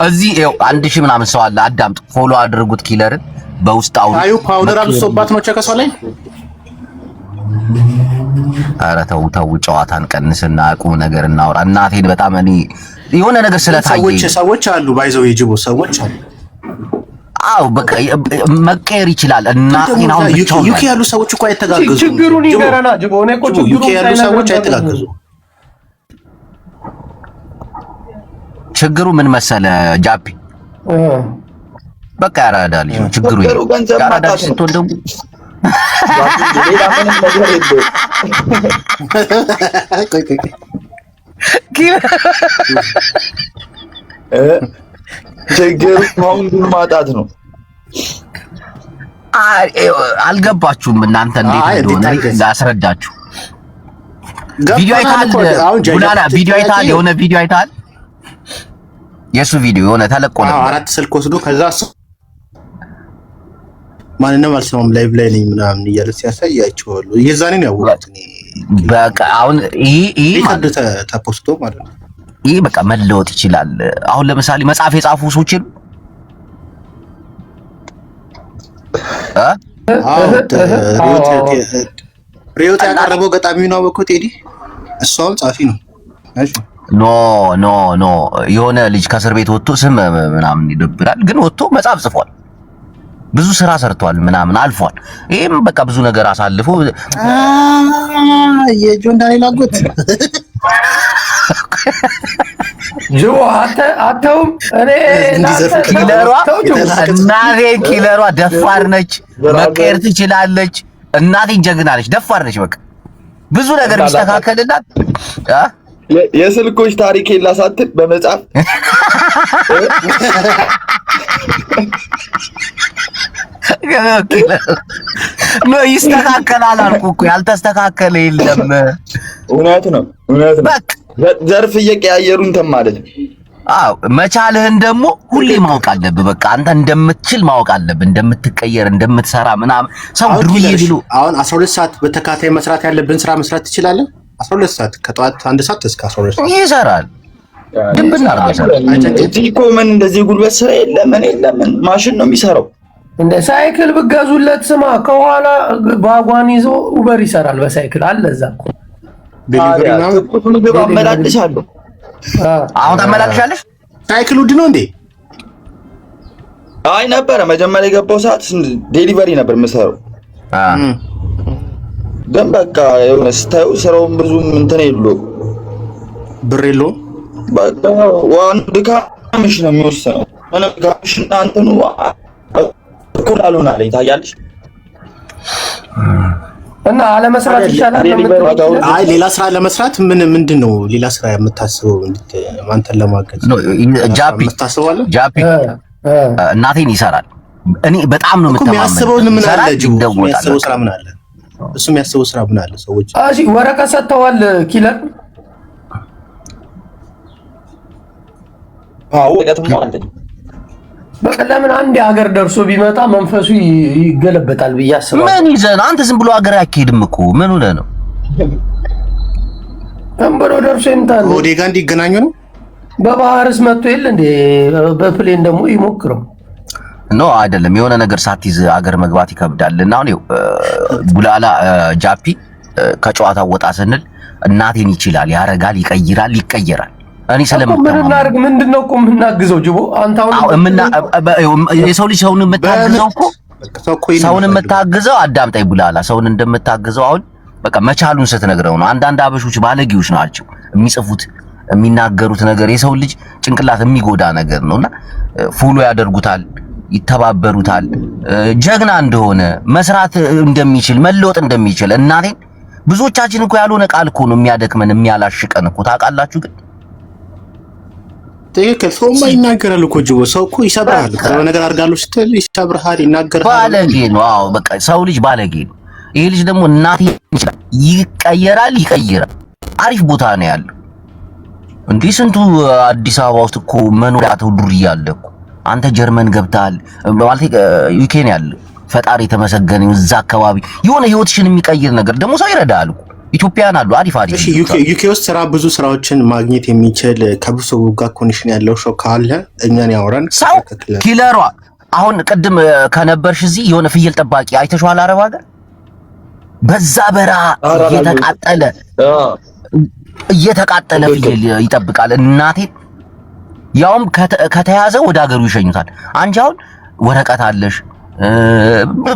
Speaker 1: እዚህ 1000 ምናምን ሰው አለ። አዳምጡ። ፎሎ አድርጉት ኪለርን በውስጥ አውሩ።
Speaker 3: አዩ ፓውደር አብሶባት ነው ቸከሷ ላይ።
Speaker 1: ኧረ ተው ጨዋታን ቀንስና ቁም ነገር እናውራ። እናቴን በጣም እኔ የሆነ ነገር ስለታየኝ
Speaker 3: ሰዎች አሉ ባይዘው የጅቦ ሰዎች አሉ።
Speaker 1: አው በቃ መቀየር ይችላል። እናቴን አሁን ብቻው
Speaker 3: ዩኬ ያሉ ሰዎች እኮ አይተጋገዙ።
Speaker 2: ችግሩን ይገረና ጅቦ ነው እኮ ችግሩን
Speaker 3: ዩኬ ያሉ ሰዎች አይተጋገዙ።
Speaker 1: ችግሩ ምን መሰለ ጃፒ በቃ ያራዳል ችግሩ ያራዳል ስትሆን ደግሞ
Speaker 7: ሌላ ምንም ነገር የለውም። ችግሩ ፓውንዱን ማጣት ነው።
Speaker 1: አልገባችሁም እናንተ እንዴት እንደሆነ ላስረዳችሁ። ቪዲዮ አይታል ጉላላ ቪዲዮ አይታል የሆነ ቪዲዮ አይታል የሱ ቪዲዮ የሆነ ተለቆ ነው።
Speaker 3: አራት ስልክ ወስዶ ከዛ ማንንም አልሰማም ላይቭ ላይ ነኝ ምናምን እያለ ሲያሳያቸዋሉ። የዛኔ ነው ያወቁት።
Speaker 1: በቃ አሁን ይሄ
Speaker 3: ተፖስቶ ማለት ነው።
Speaker 1: ይሄ በቃ መለወጥ ይችላል። አሁን ለምሳሌ መጽሐፍ የጻፉ ሰዎችን
Speaker 3: ሪዮት ያቀረበው ገጣሚው ነው በኮ ቴዲ እሷም ጻፊ ነው። እሺ
Speaker 1: ኖ የሆነ ልጅ ከእስር ቤት ወጥቶ ስም ምናምን ይደብራል፣ ግን ወጥቶ መጽሐፍ ጽፏል፣ ብዙ ስራ ሰርቷል፣ ምናምን አልፏል። ይሄም በቃ ብዙ ነገር አሳልፎ
Speaker 3: የጆን ዳንኤል አጎት
Speaker 2: ጆ አተውም እኔ
Speaker 1: ኪለሯ ደፋር ነች፣ መቀየር ትችላለች። እናቴ ጀግና ነች፣ ደፋር ነች። በቃ ብዙ ነገር ቢስተካከልላት
Speaker 7: የስልኮች ታሪክ ላሳትም በመጽሐፍ
Speaker 1: ነው ይስተካከላል አልኩ እኮ ያልተስተካከለ የለም።
Speaker 7: እውነት ነው። ዘርፍ እየቀያየሩ እንትን ማለት ነው።
Speaker 1: አዎ መቻልህን ደግሞ ሁሌ ማወቅ አለብህ። በቃ አንተ እንደምትችል ማወቅ አለብህ፣ እንደምትቀየር እንደምትሰራ ምናምን። ሰው ድሩዬ ብሎ
Speaker 3: አሁን 12 ሰዓት በተካታይ መስራት ያለብን ስራ መስራት ትችላለህ። 12 ሰዓት ከጠዋት 1 ሰዓት እስከ 12 ሰዓት
Speaker 1: ይሰራል። ድብና
Speaker 7: እኮ ምን እንደዚህ ጉልበት ስራ የለም ማሽን ነው የሚሰራው።
Speaker 2: እንደ ሳይክል ብገዙለት ስማ፣ ከኋላ ባጓን ይዞ ኡበር ይሰራል በሳይክል አለ። እዛ
Speaker 3: ዴሊቨሪ ነው
Speaker 7: አመላልሻለሁ።
Speaker 1: አሁን ታመላልሻለሽ?
Speaker 3: ሳይክል ውድ ነው እንዴ?
Speaker 7: አይ ነበረ መጀመሪያ የገባው ሰዓት ዴሊቨሪ ነበር የምሰራው። ግን በቃ የሆነ ስታዩ ስራውን ብዙም እንትን የለውም፣
Speaker 3: ብር የለውም።
Speaker 7: በቃ ዋንድ ካምሽ ነው የሚወስነው። ምንም ካምሽ እና እንትኑ እኩል አልሆናለኝ። ታያለሽ። እና
Speaker 2: አለመስራት ይሻላል።
Speaker 3: አይ ሌላ ስራ ለመስራት ምንድን ነው ሌላ ስራ የምታስበው? አንተን ለማገዝ
Speaker 1: ጃፒ እናቴን ይሰራል። እኔ በጣም ነው
Speaker 3: የሚያስበው። ምን አለ የሚያስበው ስራ ምን አለ? እሱ የሚያስበው ስራ ምን አለ? ሰዎች
Speaker 2: ወረቀት ሰጥተዋል ኪለር። በቃ ለምን አንድ ሀገር ደርሶ ቢመጣ መንፈሱ ይገለበጣል ብዬ አስባለሁ።
Speaker 1: ምን ይዘን አንተ ዝም ብሎ ሀገር አትሄድም እኮ ምን ሆነህ ነው?
Speaker 2: አንበሮ ደርሶ ይምጣል።
Speaker 3: ወደ ጋር እንዲገናኙ ነው።
Speaker 2: በባህርስ መጥቶ የለ እንዴ? በፕሌን ደግሞ ይሞክረው
Speaker 1: ነው አይደለም። የሆነ ነገር ሳትይዝ ሀገር መግባት ይከብዳል። እና አሁን ቡላላ ጃፒ ከጨዋታው ወጣ ስንል እናቴን ይችላል፣ ያረጋል፣ ይቀይራል፣ ይቀየራል። እኔ
Speaker 2: ምን እናድርግ? ምንድነው እኮ የምናግዘው? ጅቦ አንተ አሁን
Speaker 1: የሰው ልጅ ሰውን የምታግዘው እኮ ሰውን የምታግዘው አዳምጣይ ቡላላ ሰውን እንደምታግዘው አሁን በቃ መቻሉን ስትነግረው ነው። አንዳንድ አበሾች ባለጌዎች ናቸው። የሚጽፉት የሚናገሩት ነገር የሰው ልጅ ጭንቅላት የሚጎዳ ነገር ነውና ፎሎ ያደርጉታል፣ ይተባበሩታል። ጀግና እንደሆነ መስራት እንደሚችል መለወጥ እንደሚችል እናቴን ብዙዎቻችን እኮ ያልሆነ ቃል እኮ ነው የሚያደክመን የሚያላሽቀን እኮ ታውቃላችሁ። ግን
Speaker 3: ትክክል ሰውማ ይናገራል እኮ ጅቦ። ሰው እኮ ይሰብርሃል። ነገር አድርጋለሁ ስትል ይሰብርሃል፣ ይናገራል።
Speaker 1: ባለጌ ነው። አዎ በቃ ሰው ልጅ ባለጌ ነው። ይሄ ልጅ ደግሞ እናቴ ይችላል፣ ይቀየራል፣ ይቀይራል። አሪፍ ቦታ ነው ያለው። እንዲህ ስንቱ አዲስ አበባ ውስጥ እኮ መኖሪያ ተው ዱርዬ አለ እኮ። አንተ ጀርመን ገብተሃል ማለት ዩኬ ነው ያለው። ፈጣሪ የተመሰገነ እዛ አካባቢ የሆነ ህይወትሽን የሚቀይር ነገር ደግሞ ሰው ይረዳል እኮ። ኢትዮጵያን አሉ አሪፍ።
Speaker 3: እሺ ዩኬ ውስጥ ስራ ብዙ ስራዎችን ማግኘት የሚችል ከብዙ ጋር ኮኔክሽን ያለው ሰው ካለ እኛን ያወራን።
Speaker 1: ሰው ኪለሯ አሁን ቅድም ከነበርሽ እዚህ የሆነ ፍየል ጠባቂ አይተሽዋል? አረብ ሀገር በዛ በረሃ እየተቃጠለ ፍየል ይጠብቃል። እናቴ ያውም ከተያዘ ወደ ሀገሩ ይሸኙታል። አንቺ አሁን ወረቀት አለሽ፣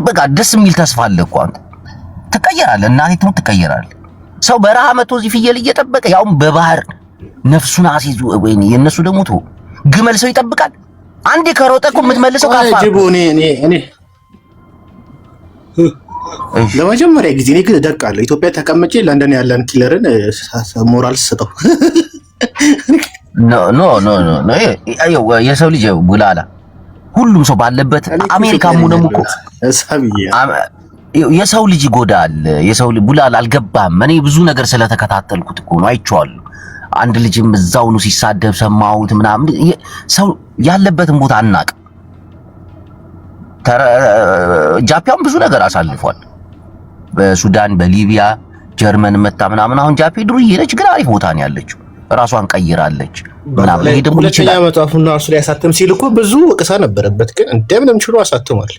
Speaker 1: በቃ ደስ የሚል ተስፋ አለ እኮ። አንተ ትቀየራለህ፣ እናቴ ትቀየራለህ። ሰው በረሃ መጥቶ እዚህ ፍየል እየጠበቀ ያውም በባህር ነፍሱን አሲዙ። ወይኔ የነሱ ደግሞ ግመል ሰው ይጠብቃል። አንዴ ከሮጠ እኮ የምትመልሰው ካፋ
Speaker 3: ጅቦ። እኔ ለመጀመሪያ ጊዜ እኔ ግን እደቃለሁ። ኢትዮጵያ ተቀምጬ ለንደን ያለን ኪለርን ሞራል ስጠው።
Speaker 1: ኖ የሰው ልጅ ቡላላ ሁሉም ሰው ባለበት አሜሪካም ሆነም እኮ የሰው ልጅ ይጎዳል። የሰው ልጅ ቡላላ አልገባም። እኔ ብዙ ነገር ስለተከታተልኩት እኮ ነው፣ አይቼዋለሁ። አንድ ልጅም እዛው ነው ሲሳደብ ሰማሁት ምናምን። ሰው ያለበትን ቦታ አናውቅም። ጃፒያም ብዙ ነገር አሳልፏል። በሱዳን በሊቢያ ጀርመን መታ ምናምን። አሁን ጃፒ ድሩዬ ነች፣ ግን አሪፍ ቦታ ነው ያለችው። ራሷን ቀይራለች ምናምን። ይሄ ደግሞ
Speaker 3: ሁለተኛ መጽሐፉና እርሱ ላይ ያሳተም ሲል እኮ ብዙ ወቀሳ ነበረበት፣ ግን እንደምንም ችሎ አሳትሟል።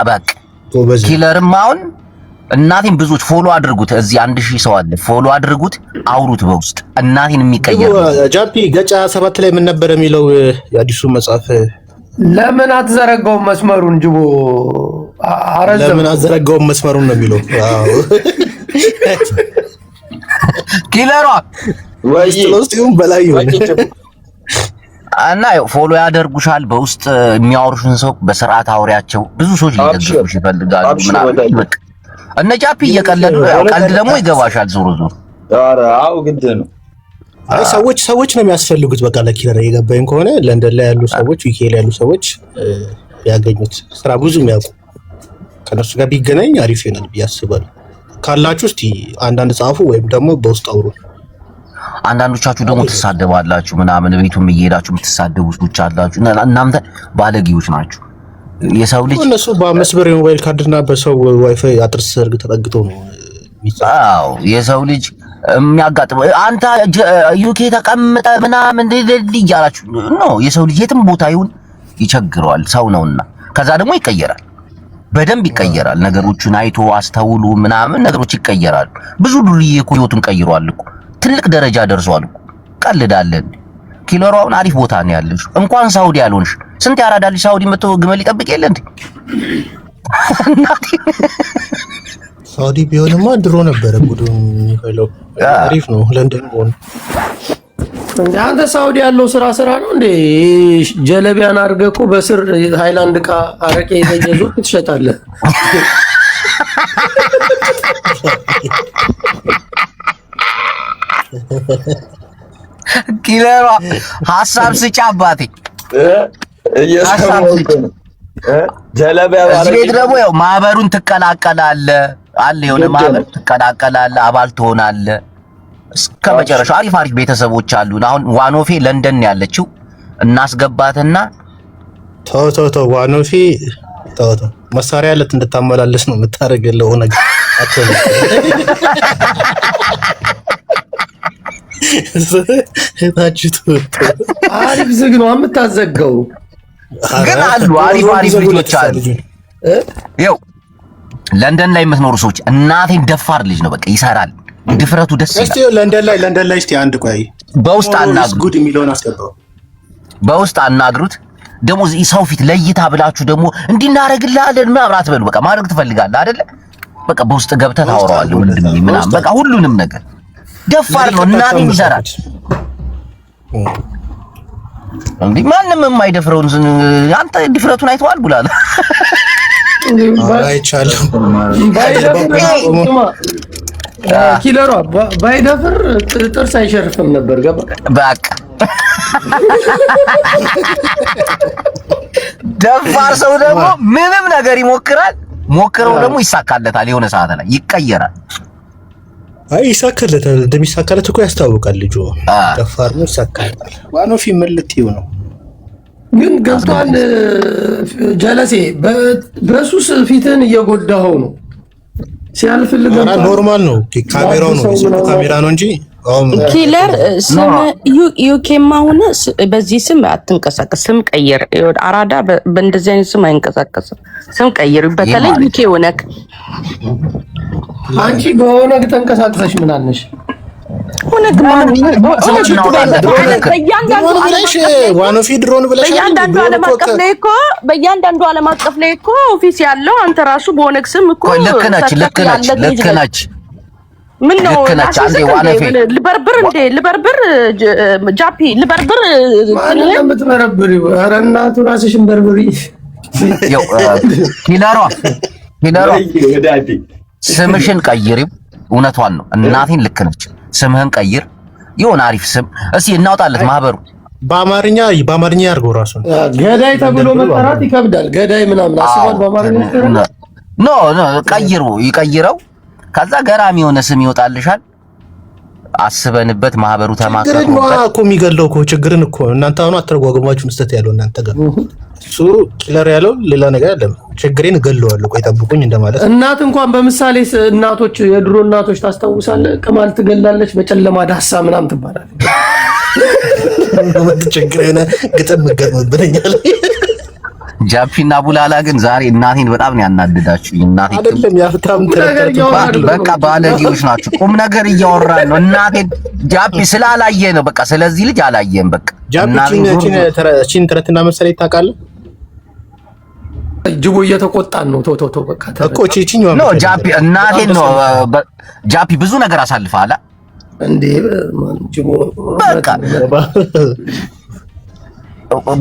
Speaker 1: በቃ ኪለርም አሁን እናቴን ብዙዎች ፎሎ አድርጉት። እዚህ 1000 ሰው አለ። ፎሎ አድርጉት፣ አውሩት በውስጥ እናቴን የሚቀየር
Speaker 3: ጃፒ ገጫ 7 ላይ ምን ነበር የሚለው የአዲሱ መጽሐፍ?
Speaker 2: ለምን አትዘረጋውም መስመሩን ጅቦ አረዘም።
Speaker 3: ለምን አትዘረጋውም መስመሩን ነው የሚለው። አዎ
Speaker 1: ኪለሯ
Speaker 3: ወይስ በላይ ይሆን
Speaker 1: እና ፎሎ ያደርጉሻል። በውስጥ የሚያወሩሽን ሰው በስርዓት አውሪያቸው። ብዙ ሰዎች ሊደግፉሽ ይፈልጋሉ ምናምን። እነ ጃፒ እየቀለዱ ቀልድ ደግሞ ይገባሻል። ዞሮ ዞሮ
Speaker 7: ኧረ አዎ ግድ ነው።
Speaker 3: አይ ሰዎች ነው የሚያስፈልጉት። በቃ ለኪለር የገባኝ ከሆነ ለንደን ላይ ያሉ ሰዎች ዩኬ ላይ ያሉ ሰዎች ያገኙት ስራ ብዙ የሚያውቁ ከነሱ ጋር ቢገናኝ አሪፍ ይሆናል ብዬ አስባለሁ። ካላችሁ እስቲ አንዳንድ ጻፉ ወይም ደግሞ በውስጥ አውሩ።
Speaker 1: አንዳንዶቻችሁ ደግሞ ትሳደባላችሁ ምናምን ቤቱም እየሄዳችሁ የምትሳደቡ ሰዎች አላችሁ። እናንተ ባለጌዎች ናችሁ። የሰው ልጅ
Speaker 3: እነሱ በ5 ብር የሞባይል ካርድና በሰው ዋይፋይ አጥር ሰርግ ተጠግቶ ነው
Speaker 1: አዎ የሰው ልጅ የሚያጋጥመው። አንተ ዩኬ ተቀምጠ ምናምን እያላችሁ ነው። የሰው ልጅ የትም ቦታ ይሁን ይቸግረዋል፣ ሰው ነውና። ከዛ ደግሞ ይቀየራል፣ በደንብ ይቀየራል። ነገሮችን አይቶ አስተውሉ ምናምን ነገሮች ይቀየራሉ። ብዙ ዱርዬ እኮ ህይወቱን ቀይሯል እኮ ትልቅ ደረጃ ደርሷል እኮ። ቀልዳለን። ኪለሯ አሁን አሪፍ ቦታ ነው ያለሽ። እንኳን ሳውዲ ያልሆንሽ ስንት ያራዳልሽ ሳውዲ መጥቶ ግመል ይጠብቅ የለ እንዴ?
Speaker 3: ሳውዲ ቢሆንማ ድሮ ነበረ ጉዱ የሚፈለው። አሪፍ ነው ለንደን ሆነ።
Speaker 2: አንተ ሳውዲ ያለው ስራ ነው እንዴ? ጀለቢያን አድርገህ እኮ በስር ሃይላንድ ዕቃ አረቄ እየገዙ ትሸጣለህ።
Speaker 1: ኪለሯ ሐሳብ ስጪ አባቴ።
Speaker 7: ጀለቢያ
Speaker 1: እዚህ ቤት ደግሞ ያው ማህበሩን ትቀላቀላለህ አለ። የሆነ ማህበር ትቀላቀላለህ፣ አባል ትሆናለህ እስከ መጨረሻው። አሪፍ ቤተሰቦች አሉን። አሁን ዋኖፌ ለንደን ነው ያለችው። እናስገባትና
Speaker 3: ተው ዋኖፌ ተው መሳሪያ ለት እንድታመላለስ ነው የምታደርገው ነገር አትበል። እታችቱ
Speaker 2: አሪፍ ዝግ ነው የምታዘጋው።
Speaker 1: ግን አሉ አሪፍ ልጆች አሉ። ይኸው ለንደን ላይ የምትኖሩ ሰዎች እናቴን ደፋር ልጅ ነው በቃ ይሰራል። ድፍረቱ ደስ ይላል።
Speaker 3: እስቲ ለንደን ላይ እስቲ አንድ ቆይ
Speaker 1: በውስጥ አናግሩት።
Speaker 3: ጉድ የሚለውን አስገባው።
Speaker 1: በውስጥ አናግሩት። ደግሞ እዚህ ሰው ፊት ለይታ ብላችሁ ደግሞ እንዲናረግልሃለን ምናምን አትበሉ። በቃ ማድረግ ትፈልጋለህ አይደለ? በቃ በውስጥ ገብተህ ታወራዋለህ ወንድሜ ምናምን በቃ ሁሉንም ነገር ደፋር ነው። እናቴን ይሰራል እንዴ ማንም የማይደፍረውን አንተ ድፍረቱን አይተዋል ብላል።
Speaker 3: አይቻለሁ።
Speaker 2: ኪለሯ ባይደፍር ጥርስ አይሸርፍም ነበር። ገባ
Speaker 1: በቃ ደፋር ሰው ደግሞ ምንም ነገር ይሞክራል። ሞክረው ደግሞ ይሳካለታል። የሆነ ሰዓት ላይ ይቀየራል።
Speaker 3: አይ ይሳካለታል። እንደሚሳካለት እኮ ያስታውቃል። ልጁ ደፋር ነው፣ ይሳካለታል። ዋኖፊ ምን ልትይው ነው?
Speaker 2: ግን ገብቷል። ጀለሴ በሱስ ፊትን እየጎዳኸው ነው። ሲያልፍልህ
Speaker 3: ኖርማል ነው። ካሜራው ነው ካሜራ ነው እንጂ
Speaker 8: ኪለር ስም ዩኬማ ሆነ በዚህ ስም አትንቀሳቀስ። ስም ቀይር። አራዳ በእንደዚህ አይነት ስም አይንቀሳቀስም። ስም ቀይር። በተለይ ዩኬ ሆነክ
Speaker 2: አንቺ በሆነግ ተንቀሳቅሰሽ ምን አለሽ?
Speaker 8: ሆነግ
Speaker 3: ዋኖፊ ድሮን ብለሽ
Speaker 8: በእያንዳንዱ ዓለም አቀፍ ላይ እኮ ኦፊስ ያለው አንተ ራሱ በሆነግ ስም እኮ
Speaker 1: ልክ ነች።
Speaker 8: ምን ነው ልበርብር እንዴ? ልበርብር ጃፒ ልበርብር
Speaker 2: ማንን የምትበረብሪው? ኧረ እናቱ ራስሽን በርብሪ።
Speaker 1: ያው ኪለሯ ስምሽን ቀይሪው። እውነቷን ነው። እናቴን ልክ ነች። ስምህን ቀይር። የሆነ አሪፍ ስም እስኪ እናውጣለት ማህበሩ።
Speaker 3: በአማርኛ ያርገው ራሱ።
Speaker 2: ገዳይ ተብሎ መጠራት ይከብዳል። ገዳይ ምናምን አስባል በአማርኛ
Speaker 1: ኖ ይቀይረው። ከዛ ገራሚ የሆነ ስም ይወጣልሻል። አስበንበት ማህበሩ ተማከረበት።
Speaker 3: ችግርን እኮ የሚገለው እኮ ችግርን እኮ እናንተ አሁን አተረጓጎማችሁ መስጠት ያለው እናንተ ጋር እሱ ኪለር ያለው ሌላ ነገር አይደለም። ችግሬን እገለዋለሁ ቆይ ጠብቁኝ እንደማለት።
Speaker 2: እናት እንኳን በምሳሌ እናቶች የድሮ እናቶች ታስታውሳለህ? ቅማል ትገላለች በጨለማ ዳሳ ምናምን ትባላለች።
Speaker 3: ችግሬን ግጥም ገጥምብኛል።
Speaker 1: ጃፒና ቡላላ ግን ዛሬ እናቴን በጣም ነው ያናደዳችሁ። እናቴ
Speaker 3: አይደለም ያፍታም
Speaker 1: በቃ ባለጌዎች ናቸው። ቁም ነገር እያወራን ነው። እናቴን ጃፒ ስላላየ ነው በቃ። ስለዚህ ልጅ አላየም በቃ።
Speaker 3: ጃፒችን ትረትና መሰለኝ ታውቃለህ።
Speaker 2: ጅቦ እየተቆጣን ነው። ቶ በቃ
Speaker 3: እኮ ቺቺኝ
Speaker 1: ነው ጃፒ እናቴን ነው ጃፒ ብዙ ነገር አሳልፈሃል
Speaker 2: እንዴ ማን ጅቦ
Speaker 1: በቃ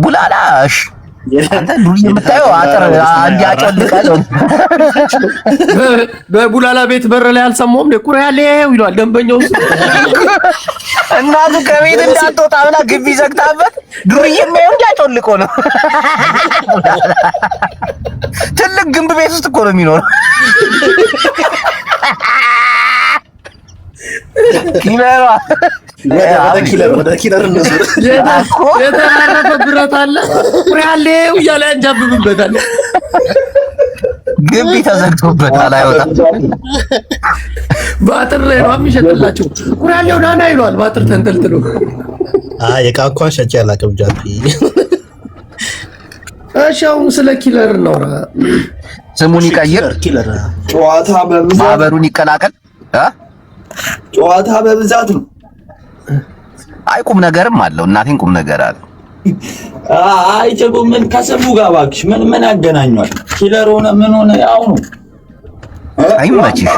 Speaker 1: ቡላላሽ አንተ ዱር የምታየው አጥር እንዲያጨልቃል
Speaker 2: በቡላላ ቤት በር ላይ አልሰማውም ለቁራ ያለው ይሏል ደንበኛው
Speaker 1: እናቱ ከቤት እንዳትወጣ ብላ ግቢ ዘግታበት ዱር የሚያየው እንዲያጨልቆ ነው። ትልቅ ግንብ ቤት ውስጥ እኮ ነው የሚኖረው።
Speaker 3: ወደ ኪለር እንደዚህ
Speaker 2: የተራረፈ ብረት አለ ቁራ ያለው እያለ እንጃብብበታል።
Speaker 1: ግቢ ተዘግቶበታል አይወጣም።
Speaker 2: ባጥር ላይ ነው የሚሸጥላቸው። ቁራ ያለው ናና ይሏል ባጥር ተንጠልጥሎ።
Speaker 3: የቃኳ ሸጭ ያላቀም ጃፒ።
Speaker 2: እሺ አሁን ስለ ኪለር እናውራ።
Speaker 1: ስሙን ይቀይር፣
Speaker 3: ኪለር
Speaker 7: ጨዋታ በብዛት
Speaker 1: ማህበሩን ይቀላቀል።
Speaker 7: ጨዋታ በብዛት ነው።
Speaker 1: አይ ቁም ነገርም አለው። እናቴን ቁም ነገር አለ።
Speaker 7: አይ ጭቡ ምን ከስሙ ጋር እባክሽ ምን ያገናኛል? ኪለር ሆነ ምን ሆነ ያው ነው።
Speaker 1: አይመችሽ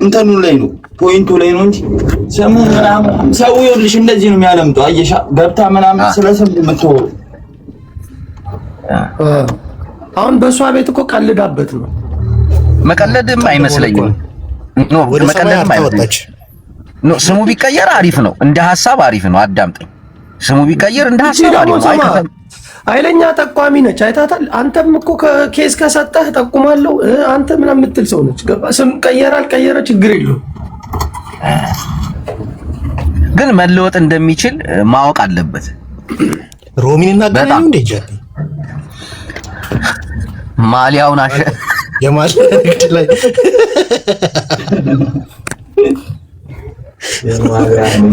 Speaker 7: እንትኑ ላይ ነው ፖይንቱ ላይ ነው እንጂ ስሙ ምናምን ሰው ይኸውልሽ እንደዚህ ነው የሚያለምጠው። አየሻ ገብታ ምናምን ስለስም የምትወሩ
Speaker 2: አሁን በሷ ቤት እኮ ቀልዳበት ነው።
Speaker 1: መቀለድም አይመስለኝም። ኖ መቀለድም አይመስለኝም። ኖ ስሙ ቢቀየር አሪፍ ነው። እንደ ሐሳብ አሪፍ ነው። አዳምጠኝ። ስሙ ቢቀየር እንደ ሐሳብ አሪፍ ነው።
Speaker 2: ኃይለኛ ጠቋሚ ነች። አይታታል። አንተም እኮ ከኬስ ከሰጠህ ጠቁማለሁ አንተ ምናምን የምትል ሰው ነች። ገባ ስም ቀየረ አልቀየረ ችግር የለውም።
Speaker 1: ግን መለወጥ እንደሚችል ማወቅ አለበት።
Speaker 3: ሮሚን እና ጋር እንደ ጃፒ
Speaker 1: ማሊያውን አሸ
Speaker 3: የማሊያ ንግድ ላይ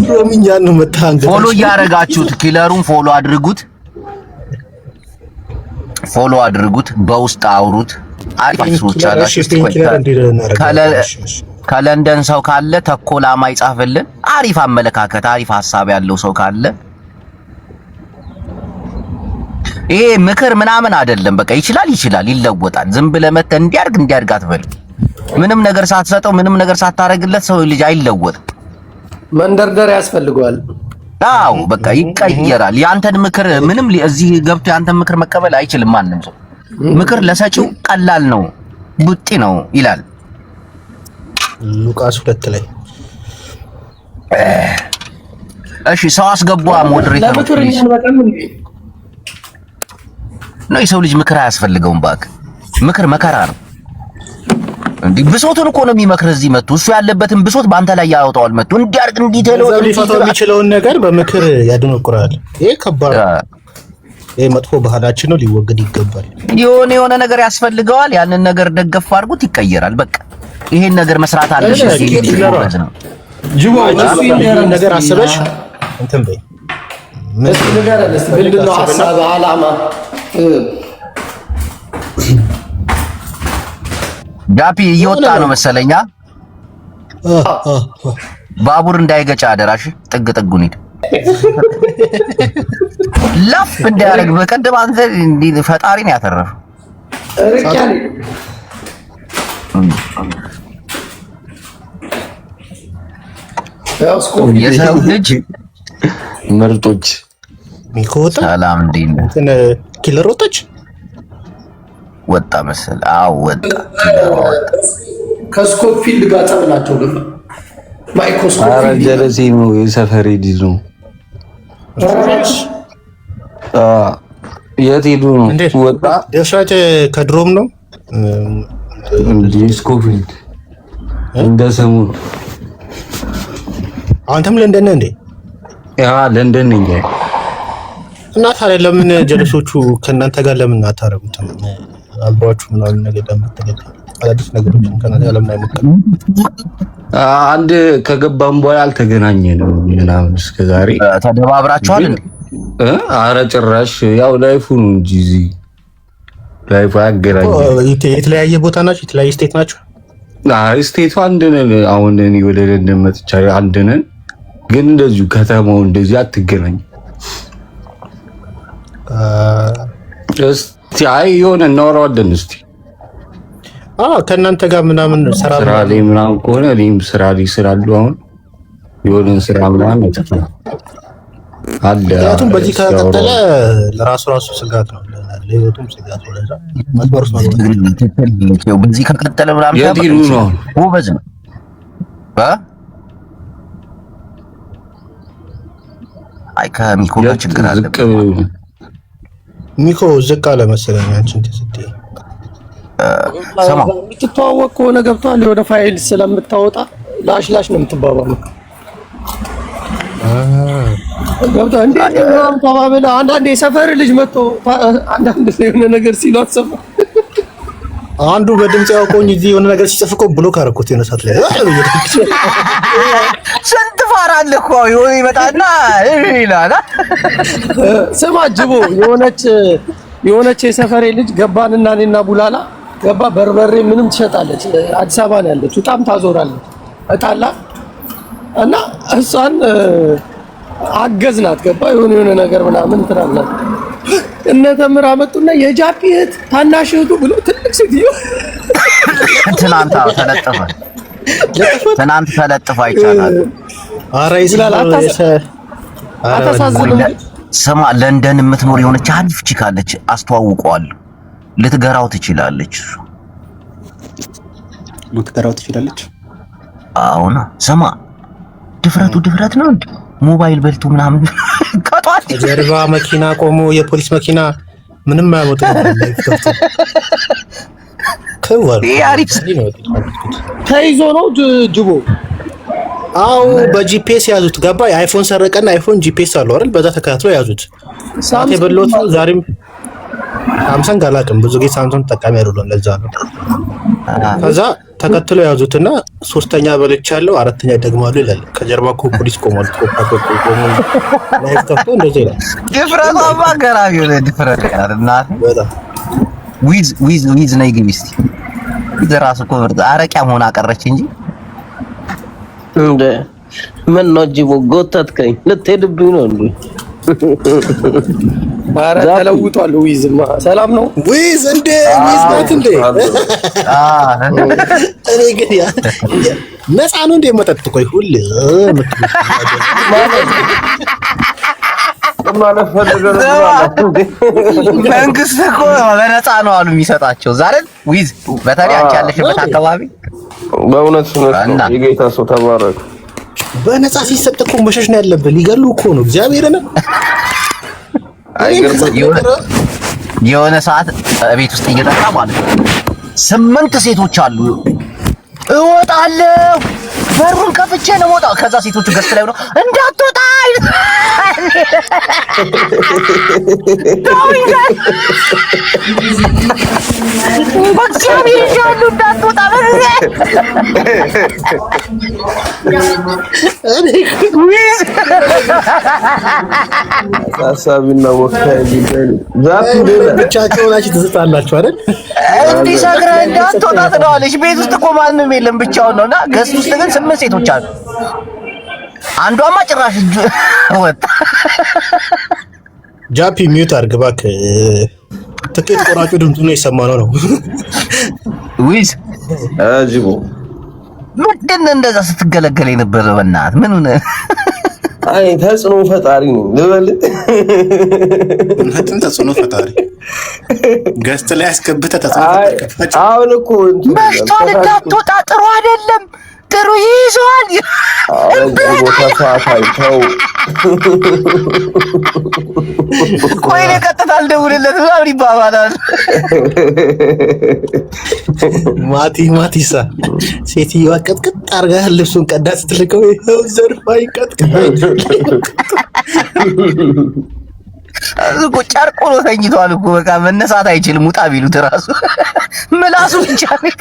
Speaker 3: ሮሚን ያን መታንገ
Speaker 1: ፎሎ እያደረጋችሁት ኪለሩን ፎሎ አድርጉት፣ በውስጥ አውሩት። አሪፍ ሰዎች አላችሁ። ከለንደን ሰው ካለ ተኮላማ ይጻፍልን። አሪፍ አመለካከት፣ አሪፍ ሐሳብ ያለው ሰው ካለ ይሄ ምክር ምናምን አይደለም። በቃ ይችላል፣ ይለወጣል። ዝም ብለህ መተህ እንዲያርግ አትበል። ምንም ነገር ሳትሰጠው፣ ምንም ነገር ሳታረግለት ሰው ልጅ አይለወጥም።
Speaker 2: መንደርደር ያስፈልገዋል።
Speaker 1: አዎ በቃ ይቀየራል። ያንተን ምክር ምንም እዚህ ገብቶ ያንተን ምክር መቀበል አይችልም ማንም ሰው። ምክር ለሰጪው ቀላል ነው፣ ቡጢ ነው ይላል
Speaker 3: ሉቃስ 2 ላይ።
Speaker 1: እሺ ሰው አስገባ ሞዴሬተር ነው። የሰው ልጅ ምክር አያስፈልገውም። እባክህ ምክር መከራ ነው። እንዴ ብሶቱን እኮ ነው የሚመክር። እዚህ መጥቶ እሱ ያለበትን ብሶት በአንተ ላይ ያወጣዋል። መጥቶ እንዲያርግ እንዲተለው
Speaker 3: ሊፈታው የሚችለውን ነገር በምክር ያደነቁራል። ይሄ ከባድ ይሄ መጥፎ ባህላችን ነው፣ ሊወገድ ይገባል።
Speaker 1: የሆነ ነገር ያስፈልገዋል። ያንን ነገር ደገፍ አድርጉት፣ ይቀየራል። በቃ ይሄን ነገር መስራት አለሽ። እዚህ ነው
Speaker 2: ጅቦ
Speaker 3: ነገር አስበሽ እንትን በይ
Speaker 2: ምን ነገር አለስ ምንድነው ሐሳብ አላማ
Speaker 1: ጃፒ እየወጣ ነው መሰለኛ። ባቡር እንዳይገጫ አደራሽ። ጥጉን ሂድ ላፍ እንዳያረግ። በቀደም አንተ እንዲህ ፈጣሪን ያተረፈው የሰው ልጅ
Speaker 7: ምርጦች
Speaker 3: ሚኮታ
Speaker 1: ሰላም እንዴት ነህ?
Speaker 3: እንትን ኪለር
Speaker 1: ወጣ መሰል። አዎ ወጣ።
Speaker 2: ከስኮፕ ፊልድ ጋር ጸብላቸው ገባ። ማይክሮስኮፕ
Speaker 7: ኧረ ጀለሴ ነው የሰፈሬ ዲዙ። የት ሄዱ ነው? ወጣ
Speaker 3: ደሻጭ ከድሮም ነው
Speaker 7: እንዴ? ስኮፊልድ እንደ ስሙ
Speaker 3: አንተም ለንደን ነህ እንዴ?
Speaker 7: ያ ለንደን ነኝ።
Speaker 3: እና ታዲያ ለምን ጀለሶቹ ከእናንተ ጋር ለምን አታረጉትም? አልባችሁ ምናምን ነገር ለምትገኝ አዳዲስ ነገሮችን ከእናንተ ጋር ለምን አይሞክርም?
Speaker 7: አንድ ከገባም በኋላ አልተገናኘንም ምናምን እስከዛሬ።
Speaker 1: ተደባብራችኋል እንዴ?
Speaker 7: ኧረ ጭራሽ ያው ላይፉ ነው እንጂ እዚህ
Speaker 9: ላይፍ አገናኝ
Speaker 3: የተለያየ ቦታ ናቸው፣ የተለያየ ስቴት ናቸው።
Speaker 9: ስቴቱ አንድ ነን። አሁን እኔ ወደ ለንደን መጥቻ አንድ ነን፣ ግን እንደዚሁ ከተማው እንደዚህ አትገናኝ። እስቲ አይ የሆነ እናወራዋለን እስቲ።
Speaker 3: ከእናንተ ጋር ምናምን
Speaker 9: ስራ ላይ ምናምን ከሆነ እኔም ስራ ላይ ስላሉ አሁን የሆነ ስራ ምናምን አይተፋም አለ።
Speaker 3: ምክንያቱም በዚህ ከቀጠለ ለራሱ ስጋት ነው፣ ለህይወቱም ስጋት ነው። ለዛ መስመር
Speaker 1: ነው በዚህ ከቀጠለ ምናምን
Speaker 9: የዲኑ ነው
Speaker 1: ጎበዝ ነው። አይ ከሚኮ ጋር ችግር አለ።
Speaker 3: ሚኮ ዝቅ አለ መሰለኝ አንቺን ተሰጥተኝ
Speaker 1: ሰማው
Speaker 2: የምትተዋወቅ ከሆነ ገብቷል። የሆነ ፋይል ስለምታወጣ ላሽ ነው የምትባባለው። ገብቷል እንዴ? ተባብለህ አንዳንዴ የሰፈር ልጅ መጥቶ አንዳንድ የሆነ ነገር ሲሉ አትሰማ።
Speaker 3: አንዱ በድምጽ ያውቆኝ እዚህ የሆነ ነገር ሲጽፍኮ ብሎክ አደረኩት የሆነ ሰዓት ላይ
Speaker 1: ስንት ፋራ አለ እኮ የሆነ ይመጣና ይላል።
Speaker 2: ስማ ጅቦ የሆነች የሰፈሬ ልጅ ገባንና እኔና ቡላላ ገባ በርበሬ ምንም ትሸጣለች። አዲስ አበባ ነው ያለች። በጣም ታዞራለች እጣላ እና እሷን አገዝናት። ገባ የሆነ ነገር ምናምን ትራላት እነ ተምራ መጡና የጃፒ እህት ታናሽ እህቱ ብሎ ትልቅ ሴትዮ
Speaker 1: ትናንት ተለጥፋ ይቻላል።
Speaker 3: ኧረ ይስላል
Speaker 2: አታሳዝንም?
Speaker 1: ስማ ለንደን የምትኖር የሆነች አሪፍ ቺክ አለች፣ አስተዋውቀዋለሁ። ልትገራው ትችላለች። አሁን ስማ ድፍረት ነው እንዴ? ሞባይል በልቶ ምናምን ከጧት
Speaker 3: ጀርባ መኪና ቆሞ የፖሊስ መኪና ምንም ማያመጡ
Speaker 2: ተይዞ ነው ጅቦ።
Speaker 3: አው በጂፒኤስ ያዙት። ገባ የአይፎን ሰረቀና አይፎን ጂፒኤስ አለው አይደል? በዛ ተከታትሎ ያዙት። ሳት የበሎት ነው። ዛሬም ሳምሰንግ አላውቅም፣ ብዙ ጊዜ ሳምሰንግ ተጠቃሚ አይደለም። ለዛ ነው ከዛ ተከትሎ ያዙትና ሶስተኛ በልቻለሁ አራተኛ ደግማሉ ይላል። ከጀርባ እኮ ፖሊስ ቆሟል። ቆሞ ላይፍ ተፈቶ እንደዚህ ይላል።
Speaker 1: ድፍረቷ ማገራሚ ነው። ድፍረት ያርና
Speaker 3: በጣም
Speaker 1: ዊዝ ነይ ግቢ እስቲ ዘራሱ እኮ አረቂያ መሆን አቀረች እንጂ
Speaker 10: እንደ ምን ነው ጅቦ ጎተትከኝ? ልትሄድብኝ ነው እንዴ?
Speaker 2: ማራ ተለውጧል። ዊዝማ ሰላም ነው።
Speaker 3: ዊዝ እንደ ዊዝ ናት እንደ እኔ ግን ያ ነፃ ነው እንደ መጠጥ ቆይ ሁሌ
Speaker 10: ማለት ፈልገህ
Speaker 1: መንግስት እኮ በነፃ ነው አሉ የሚሰጣቸው። ዛሬ ዊዝ በተለይ አንቺ ያለሽበት አካባቢ
Speaker 10: በእውነት ነው የጌታ ሰው ተባረክ።
Speaker 3: በነፃ ሲሰጥ እኮ መሸሽ ነው ያለብህ። ሊገሉ እኮ ነው እግዚአብሔርን።
Speaker 1: የሆነ ሰዓት ቤት ውስጥ እየጠጣ ማለት ነው 8 ሴቶች አሉ። እወጣለሁ በሩን ከፍቼ ነው የምወጣው። ከዛ ሴቶቹ ገስት ላይ ነው እንዳትወጣ
Speaker 10: ታሳቢና ወካይ ቢደል
Speaker 3: ብቻቸውን ናቸው ትስጣላችሁ አይደል?
Speaker 1: እንዲህ ሰግረህ እንዳትወጣ ትለዋለች። ቤት ውስጥ እኮ ማንም የለም ብቻውን ነውና ገስት ውስጥ ግን 8 ሴቶች አሉ። አንዷማ ጭራሽ ወጣ።
Speaker 3: ጃፒ ሚውት አድርግ እባክህ። ትኬት ቆራጩ ድምፁ ነው የሰማነው ነው።
Speaker 1: ዊዝ
Speaker 10: አጅቦ
Speaker 1: ምንድን ነው እንደዛ ስትገለገል የነበረ? በእናትህ ምን ሆነ?
Speaker 10: አይ ተጽዕኖ ፈጣሪ ነው ልበል።
Speaker 3: እንትን ተጽዕኖ ፈጣሪ ገስት ላይ አስገብተህ ተጽዕኖ ፈጣሪ።
Speaker 10: አሁን እኮ
Speaker 1: በሽቷል እንዳትወጣ ጥሩ አይደለም። ጥሩ ይዟል።
Speaker 10: ቦታ ሳታይተው
Speaker 1: ቆይ ለቀጥታ አልደውልለት ምናምን ይባባላል።
Speaker 3: ማቲሳ ሴትዮዋ ቀጥቅጥ አድርጋ ልብሱን ቀዳ ስትልከው ይኸው ዘርፋይ ቀጥቅጥ
Speaker 1: እኮ ጨርቆ ነው ተኝቷል እኮ በቃ መነሳት አይችልም። ውጣ ቢሉት እራሱ ምላሱ ብቻ ነው።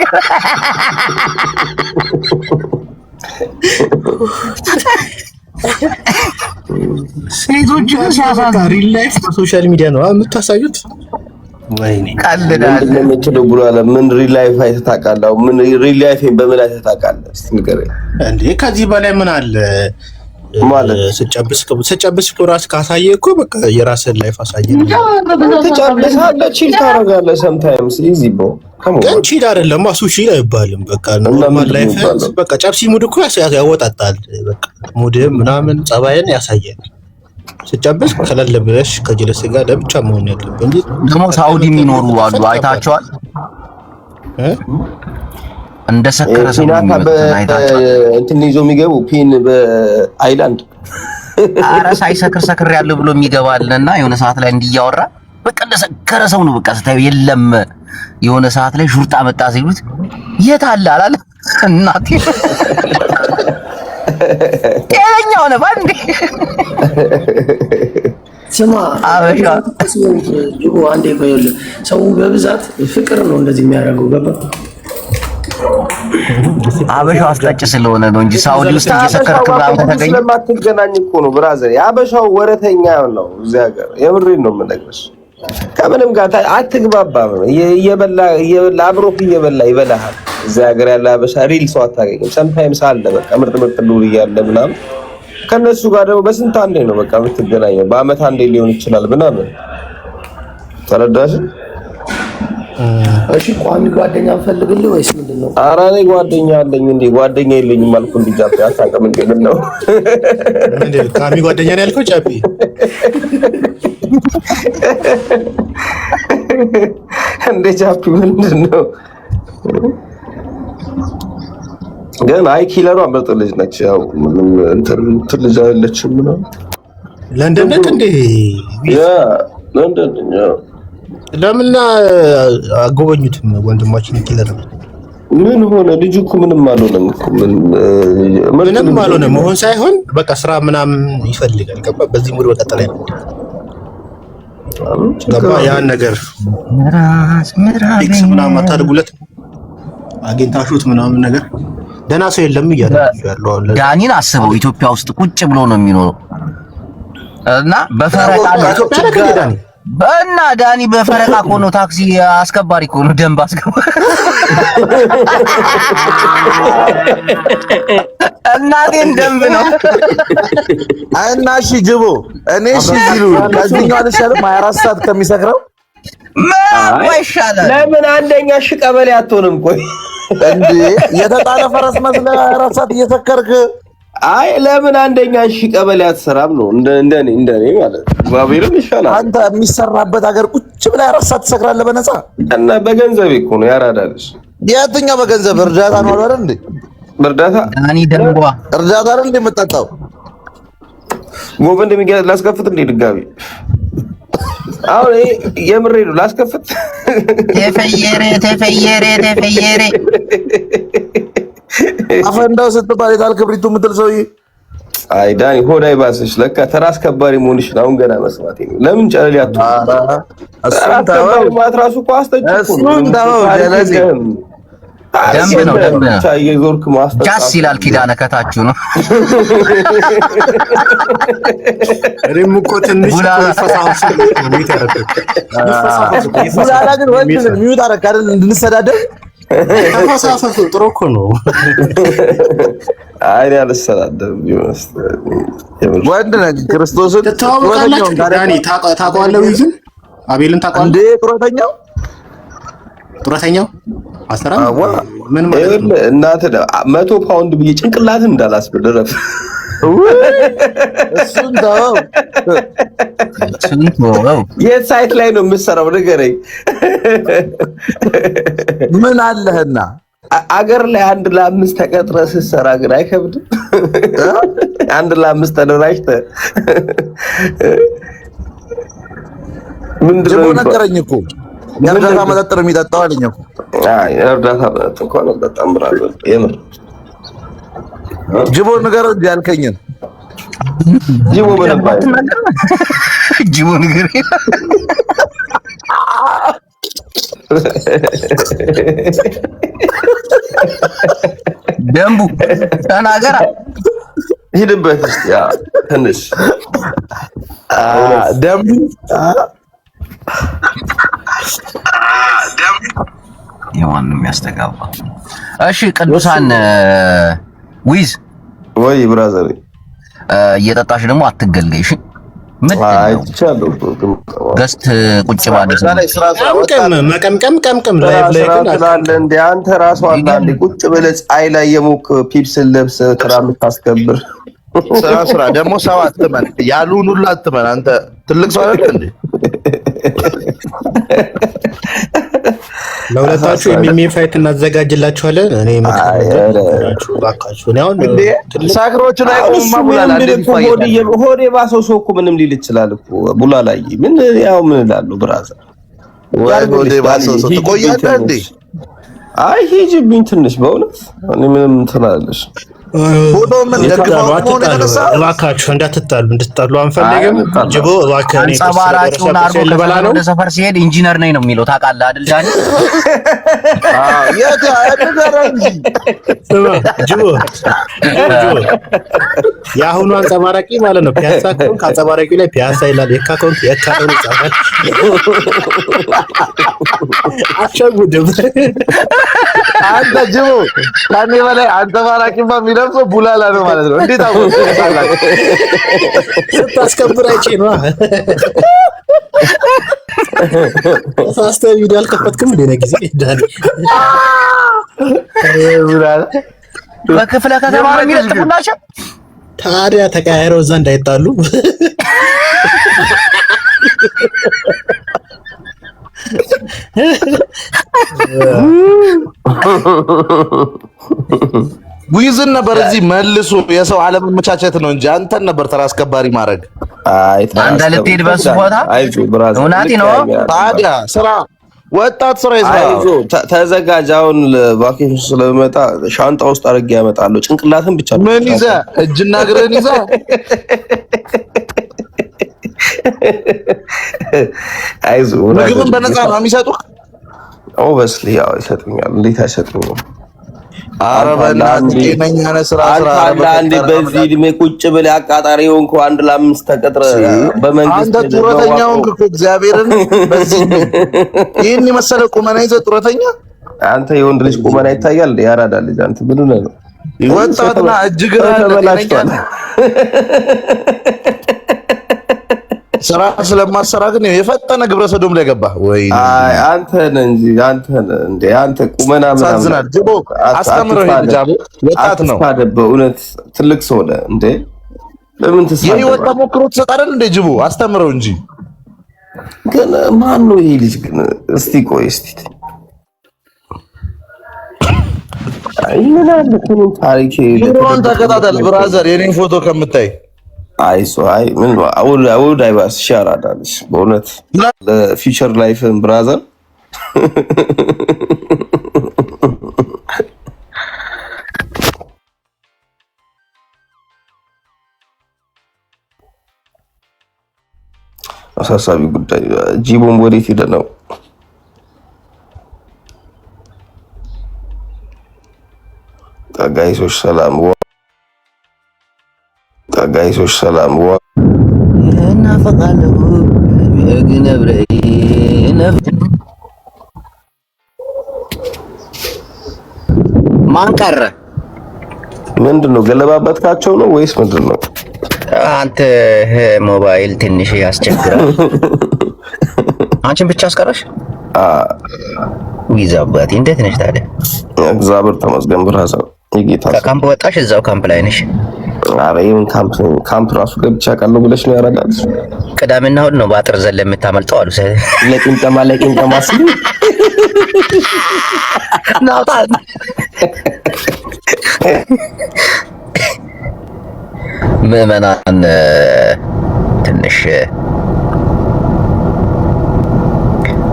Speaker 3: ሴቶቹ ሲያሳዝኑ ሪል ላይፍ በሶሻል ሚዲያ ነው የምታሳዩት። ወይኔ
Speaker 1: ቀልዳለ
Speaker 10: ምንድነው ብሎ አለ ምን ሪል ላይፍ አይተህ ታውቃለህ? ምን ሪል ላይፍ በምን አይተህ ታውቃለህ? እስቲ ንገረኝ
Speaker 3: እንዴ ከዚህ በላይ ምን አለ ማለት ስጨብስ እኮ ራስ ካሳየ እኮ በቃ የራስህን ላይፍ አሳየ።
Speaker 10: ትጨብሳለህ፣ ቺል ታደርጋለህ። ሰምታይምስ ኢዚ ብሮ
Speaker 3: ግን ቺል አይደለም እሱ ቺል አይባልም። በቃ ኖርማል ላይፍ በቃ ጨብሲ ሙድ እኮ ያወጣጣል። በቃ ሙድ ምናምን ጸባይን ያሳያል። ስጨብስ ከለለ ብለሽ ከጀለስ ጋር ለብቻ መሆን ያለብን እንዴ።
Speaker 1: ደግሞ ሳውዲ የሚኖሩ አሉ አይታቸዋል። እንደ ሰከረ ሰው
Speaker 10: እንትን ይዞ የሚገቡ ፒን በአይላንድ
Speaker 1: አረ ሳይሰክር ሰክር ያለው ብሎ የሚገባልና የሆነ ሰዓት ላይ እንዲያወራ በቃ እንደ ሰከረ ሰው ነው። በቃ ስታዩ የለም የሆነ ሰዓት ላይ ሹርጣ መጣ ሲሉት የት አለ አላለ እናቴ ከኛው ነው ባንዴ
Speaker 2: ስማ አበሻ ጅቦ አንዴ ቆየለ ሰው በብዛት ፍቅር ነው እንደዚህ የሚያደርገው ገባ።
Speaker 1: አበሻው አስቀጭ ስለሆነ ነው እንጂ ሳውዲ ውስጥ እየሰከርክ ምናምን ተገኘ
Speaker 10: ስለማትገናኝ እኮ ነው ብራዘር። የአበሻው ወረተኛ ነው እዚህ ሀገር። የምሬን ነው የምነግርሽ። ከምንም ጋር አትግባባም። እየበላ አብሮክ እየበላ ይበላሃል። እዚህ ሀገር ያለ አበሻ ሪል ሰው አታገኝም። ሰምታይምስ አለ በቃ ምርጥ ሉል እያለ ምናምን ከነሱ ጋር ደግሞ በስንት አንዴ ነው በቃ የምትገናኘው። በአመት አንዴ ሊሆን ይችላል ምናምን። ተረዳሽ?
Speaker 2: እሺ ቋሚ ጓደኛ ፈልግልህ ወይስ ምንድነው?
Speaker 10: ኧረ እኔ ጓደኛ አለኝ እንዴ ጓደኛ የለኝም አልኩ እንዴ ጃፒ አታውቅም እንዴ ምን ነው
Speaker 3: እንዴ ቋሚ ጓደኛ ነው ያልከው ጃፒ?
Speaker 10: እንዴ ጃፒ ምንድነው? ግን አይ ኪለሯ ምርጥ ልጅ ነች። ያው ምንም እንትን ልጅ አይደለችም ምናምን
Speaker 3: ለንደን ነክ እንዴ
Speaker 10: ያ ለንደን ያ
Speaker 3: ለምን አጎበኙትም ወንድማችን ኪለር
Speaker 10: ምን ሆነ? ልጅ እኮ ምንም አልሆነም እኮ
Speaker 3: ምንም አልሆነም። መሆን ሳይሆን በቃ ስራ ምናምን ይፈልጋል። ገባ በዚህ ሙድ በቀጠለ ነው ገባ ያን ነገር ኤክስ ምናምን አታድርጉለት አግኝታሹት ምናምን ነገር ደህና ሰው የለም እያደረገ ያለው አለ።
Speaker 1: ዳኒን አስበው ኢትዮጵያ ውስጥ ቁጭ ብሎ ነው የሚኖረው እና በፈረቃ ነው በእና ዳኒ በፈረቃ ኮኖ ታክሲ አስከባሪ ኮኖ ደንብ አስከባሪ እናቴን ደንብ ነው
Speaker 11: እና እሺ ጅቦ እኔ እሺ ይሉ ከዚህኛው አልሻለም 24 ሰዓት ከሚሰክረው
Speaker 1: ምን ይሻላል?
Speaker 10: ለምን አንደኛ እሺ ቀበሌ አትሆንም? ቆይ
Speaker 11: እንዴ የተጣለ ፈረስ መስለህ 24 ሰዓት እየሰከርክ
Speaker 10: አይ ለምን አንደኛ እሺ ቀበሌ አትሰራም ነው እንደኔ ማለት ባቢልም ይሻላል።
Speaker 11: አንተ የሚሰራበት ሀገር ቁጭ ብለህ 24 ሰዓት ትሰክራለህ በነፃ
Speaker 10: እና በገንዘብ እኮ ነው ያራዳልሽ።
Speaker 11: የትኛው በገንዘብ እርዳታ ነው አይደል እንዴ?
Speaker 10: በእርዳታ
Speaker 1: ዳኒ ደንቧ
Speaker 11: እርዳታ አይደል እንዴ የምትጠጣው?
Speaker 10: ጎበ እንደሚገዛ ላስከፍት እንዴ ድጋሚ አሁን የምሬ ነው ላስከፍት
Speaker 1: ተፈየረ
Speaker 11: አፈንዳው ስትባል የታል ክብሪቱ የምትል ሰውዬ።
Speaker 10: አይ ዳኒ ሆዳ ይባስሽ ለካ ተራ አስከባሪ መሆንሽን አሁን ገና መስማቴ ነው። ለምን ጨለል ያቱ አስከባሪ ማትራሱ እኮ አስተጭ እኮ
Speaker 1: ደንብ ነው ደንብ ነው።
Speaker 10: ቻይዞርክ ማስተር
Speaker 1: ጃስ ይላል ኪዳነ ከታችሁ ነው
Speaker 3: እኔም እኮ ትንሽ ፈሳውስ ነው ይተረፈ
Speaker 11: ቡላላ ግን ወንድ ሚውት አደረክ አይደል እንድንሰዳደብ
Speaker 3: ተፈሳፈሱ ጥሩ እኮ ነው።
Speaker 10: አይ ያልሰዳደብ ቢሆንስ
Speaker 11: ወንድ ነህ ክርስቶስን
Speaker 3: ተታውቃላችሁ። ዳኒ ታውቀዋለህ ይዙ አቤልን ታውቀዋለህ እንዴ? ጡረተኛው አሰራ ምን ማለት ነው?
Speaker 10: እናትህ 100 ፓውንድ ብዬ ጭንቅላትን እንዳላስበደረፍ
Speaker 11: እሱን ተው።
Speaker 10: የት ሳይት ላይ ነው የምትሰራው ንገረኝ።
Speaker 11: ምን አለህና
Speaker 10: አገር ላይ 1 ለ5 ተቀጥረህ ስትሰራ ግን አይከብድም? 1 ለ5 ተደራጅተህ
Speaker 11: ምንድን ነው ነገረኝ እኮ የእርዳታ መጠጥ ነው የሚጠጣው አለኝ እኮ።
Speaker 10: አይ የእርዳታ መጠጥ እንኳን በጣም ብራል የምር
Speaker 11: ጅቦ ነገር እንደ ያልከኝን
Speaker 10: ጅቦ በነባይ
Speaker 1: ጅቦ ነገር ደንቡ ተናገራ
Speaker 10: ሂድበት እስቲ ያ ትንሽ
Speaker 11: ደንቡ
Speaker 1: የማንም ያስተጋባ። እሺ ቅዱሳን ዊዝ
Speaker 10: ወይ ብራዘር
Speaker 1: እየጠጣሽ ደግሞ አትገልገይ። እሺ ገስት ቁጭ ማለት
Speaker 3: መቀምቀም ላይቭ ላይ
Speaker 10: ግን እንደ አንተ ራሱ አንዳንዴ ቁጭ ብለህ ፀሐይ ላይ የሞክ ፒፕስን ለብሰህ ስራ የምታስከብር
Speaker 11: ስራ ደግሞ ሰው አትመን፣ ያሉን ሁሉ አትመን። አንተ ትልቅ ሰው አይደል እንዴ?
Speaker 3: ለሁለታችሁ የሚሜ ፋይት እናዘጋጅላችኋለን። እኔ መከራችሁ ባካችሁ ነው እንዴ
Speaker 11: ሳክሮቹ ላይ ማሙላላ
Speaker 10: ሆዴ ባሰው ሰው እኮ ምንም ሊል ይችላል እኮ ቡላላይ ምን ያው ምን እላለሁ ብራዘር
Speaker 11: ወይ ሆዴ ባሰው ሰው ትቆያለህ እንዴ?
Speaker 10: አይ ሂጂብኝ ትንሽ በእውነት እኔ ምንም ትላለሽ
Speaker 11: ፎቶ ምን ደግፈው ነው የተነሳ።
Speaker 3: እባካችሁ እንድትጣሉ አንፈልግም። ጅቦ እባክህ እኔ
Speaker 1: አንጸባራቂውን አርጎ ከበላለው ወደ ሰፈር ሲሄድ ኢንጂነር ነኝ ነው የሚለው ታውቃለህ አይደል ዳኒ?
Speaker 11: የት አይደረም እንጂ
Speaker 3: ጅቦ የአሁኑ አንጸባራቂ ማለት ነው። ፒያሳ ከሆንክ አንጸባራቂው ላይ ፒያሳ ይላል፣ የካ ከሆንክ የካ ነው ይጻፋል። አሸጉድም
Speaker 11: አንተ ጅቦ ከኔ በላይ አንጸባራቂማ የሚለብሰው ቡላላ ነው ማለት ነው። እንዴት አሁን
Speaker 3: ስታስከብር አይቼ ነው። ሳስተ ቪዲዮ አልከፈትክም እንደ ጊዜ ዳኒ
Speaker 1: በክፍለ ከተማ ነው የሚለጥፉላቸው።
Speaker 3: ታዲያ ተቀያይረው እዛ እንዳይጣሉ
Speaker 11: ዊዝን ነበር እዚህ መልሱ። የሰው አለመመቻቸት ነው እንጂ አንተን ነበር ተራ አስከባሪ ማድረግ።
Speaker 1: አንተ ልትሄድ በሱ ቦታ እውነቴ ነው።
Speaker 11: ታዲያ ስራ ወጣት ስራ ይስራ።
Speaker 10: ተዘጋጅ። አሁን ቫኬሽን ስለመጣ ሻንጣ ውስጥ አድርጌ ያመጣለሁ። ጭንቅላትን ብቻ
Speaker 11: ምን ይዘህ እጅና እግርህን ይዘህ
Speaker 10: አይዞህ።
Speaker 11: ምግብን በነፃ ነው የሚሰጡህ?
Speaker 10: ኦብቪየስሊ ያው ይሰጡኛል። እንዴት አይሰጡኝም?
Speaker 11: ኧረ በእናትህ ጤነኛ ነህ። ስራ
Speaker 10: አንዴ በዚህ እድሜ ቁጭ ብለህ አቃጣሪ ሆንኩ 1 ለ5 ተቀጥረህ በመንግስት
Speaker 11: አንተ ጡረተኛ ሆንክ እኮ እግዚአብሔርን። በዚህ ይህን የመሰለ ቁመና ይዘህ ጡረተኛ።
Speaker 10: አንተ የወንድ ልጅ ቁመና ይታያል እንዴ? ያራዳ ልጅ አንተ ምን ሆነህ ነው?
Speaker 11: ወጣትና እጅግራ ተበላሽቷል። ስራ ስለማሰራ ግን የፈጠነ ግብረ ሰዶም ላይ ገባ ወይ?
Speaker 10: አይ አንተ ነህ እንጂ አንተ ነህ እንዴ? አንተ ቁመና ምናምን
Speaker 11: ሳዝናል። ጅቦ አስተምረው ይጃቡ ወጣት ነው።
Speaker 10: በእውነት ትልቅ ሰው ነህ እንዴ? ለምን ተሳደብ?
Speaker 11: የህይወት ተሞክሮ ትሰጣለህ እንዴ? ጅቦ አስተምረው እንጂ።
Speaker 10: ግን ማን ነው ይሄ ልጅ ግን? እስቲ ቆይ እስቲ አይ ምን አለ ከምን ታሪክ
Speaker 11: ሂሮን ተከታተል ብራዘር፣ የኔን ፎቶ ከምታይ
Speaker 10: አይሶ አይ ምን አውል ዳይባስ ሻራዳልሽ በእውነት ለፊውቸር ላይፍን ብራዘር አሳሳቢ ጉዳይ። ጂቦም ወዴት ሄደ ነው? ጋይሶች ሰላም ጋይሶች ሰላም
Speaker 1: እናፈቃለሁ ማን ቀረ?
Speaker 10: ምንድነው ገለባበትካቸው ነው ወይስ ምንድነው?
Speaker 1: አንተ ሞባይል ትንሽ ያስቸግራል። አንቺን ብቻ አስቀረሽ? ዊዝ አባቴ እንዴት ነሽ ታዲያ?
Speaker 10: እግዚአብሔር ተመስገን ብራዘር። ይጌታ
Speaker 1: ከካምፕ ወጣሽ? እዛው ካምፕ ላይ ነሽ?
Speaker 10: ኧረ ይሁን ካምፕ ራሱ ገብቻ ቃለው ብለሽ ነው ያረጋል።
Speaker 1: ቅዳሜና እሑድ ነው በአጥር ዘለ የምታመልጠው አሉ።
Speaker 10: ለቂንጠማ ሲል
Speaker 1: ናውጣ ምዕመናን ትንሽ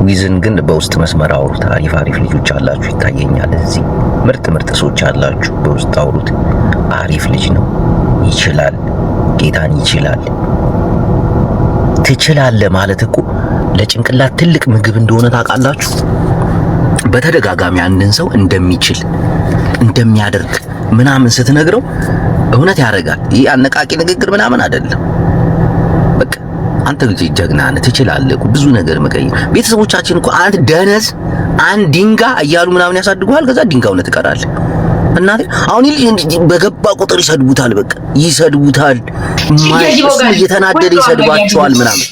Speaker 1: ዊዝን ግን በውስጥ መስመር አውሩት። አሪፍ አሪፍ ልጆች አላችሁ ይታየኛል። እዚህ ምርጥ ሰዎች አላችሁ። በውስጥ አውሩት። አሪፍ ልጅ ነው። ይችላል፣ ጌታን ይችላል። ትችላለህ ማለት እኮ ለጭንቅላት ትልቅ ምግብ እንደሆነ ታውቃላችሁ። በተደጋጋሚ አንድን ሰው እንደሚችል እንደሚያደርግ ምናምን ስትነግረው እውነት ያደርጋል። ይህ አነቃቂ ንግግር ምናምን አይደለም። በቃ አንተ ልጅ ጀግና ነህ፣ ትችላለህ እኮ ብዙ ነገር መቀየር። ቤተሰቦቻችን እኮ አንተ ደነዝ አንድ ድንጋይ እያሉ ምናምን ያሳድጉሃል። ከዛ ድንጋዩ ነው ትቀራለህ። እናቴ አሁን በገባ ቁጥር ይሰድቡታል፣ በቃ ይሰድቡታል። ማይስ እየተናደደ ይሰድባቸዋል ምናምን።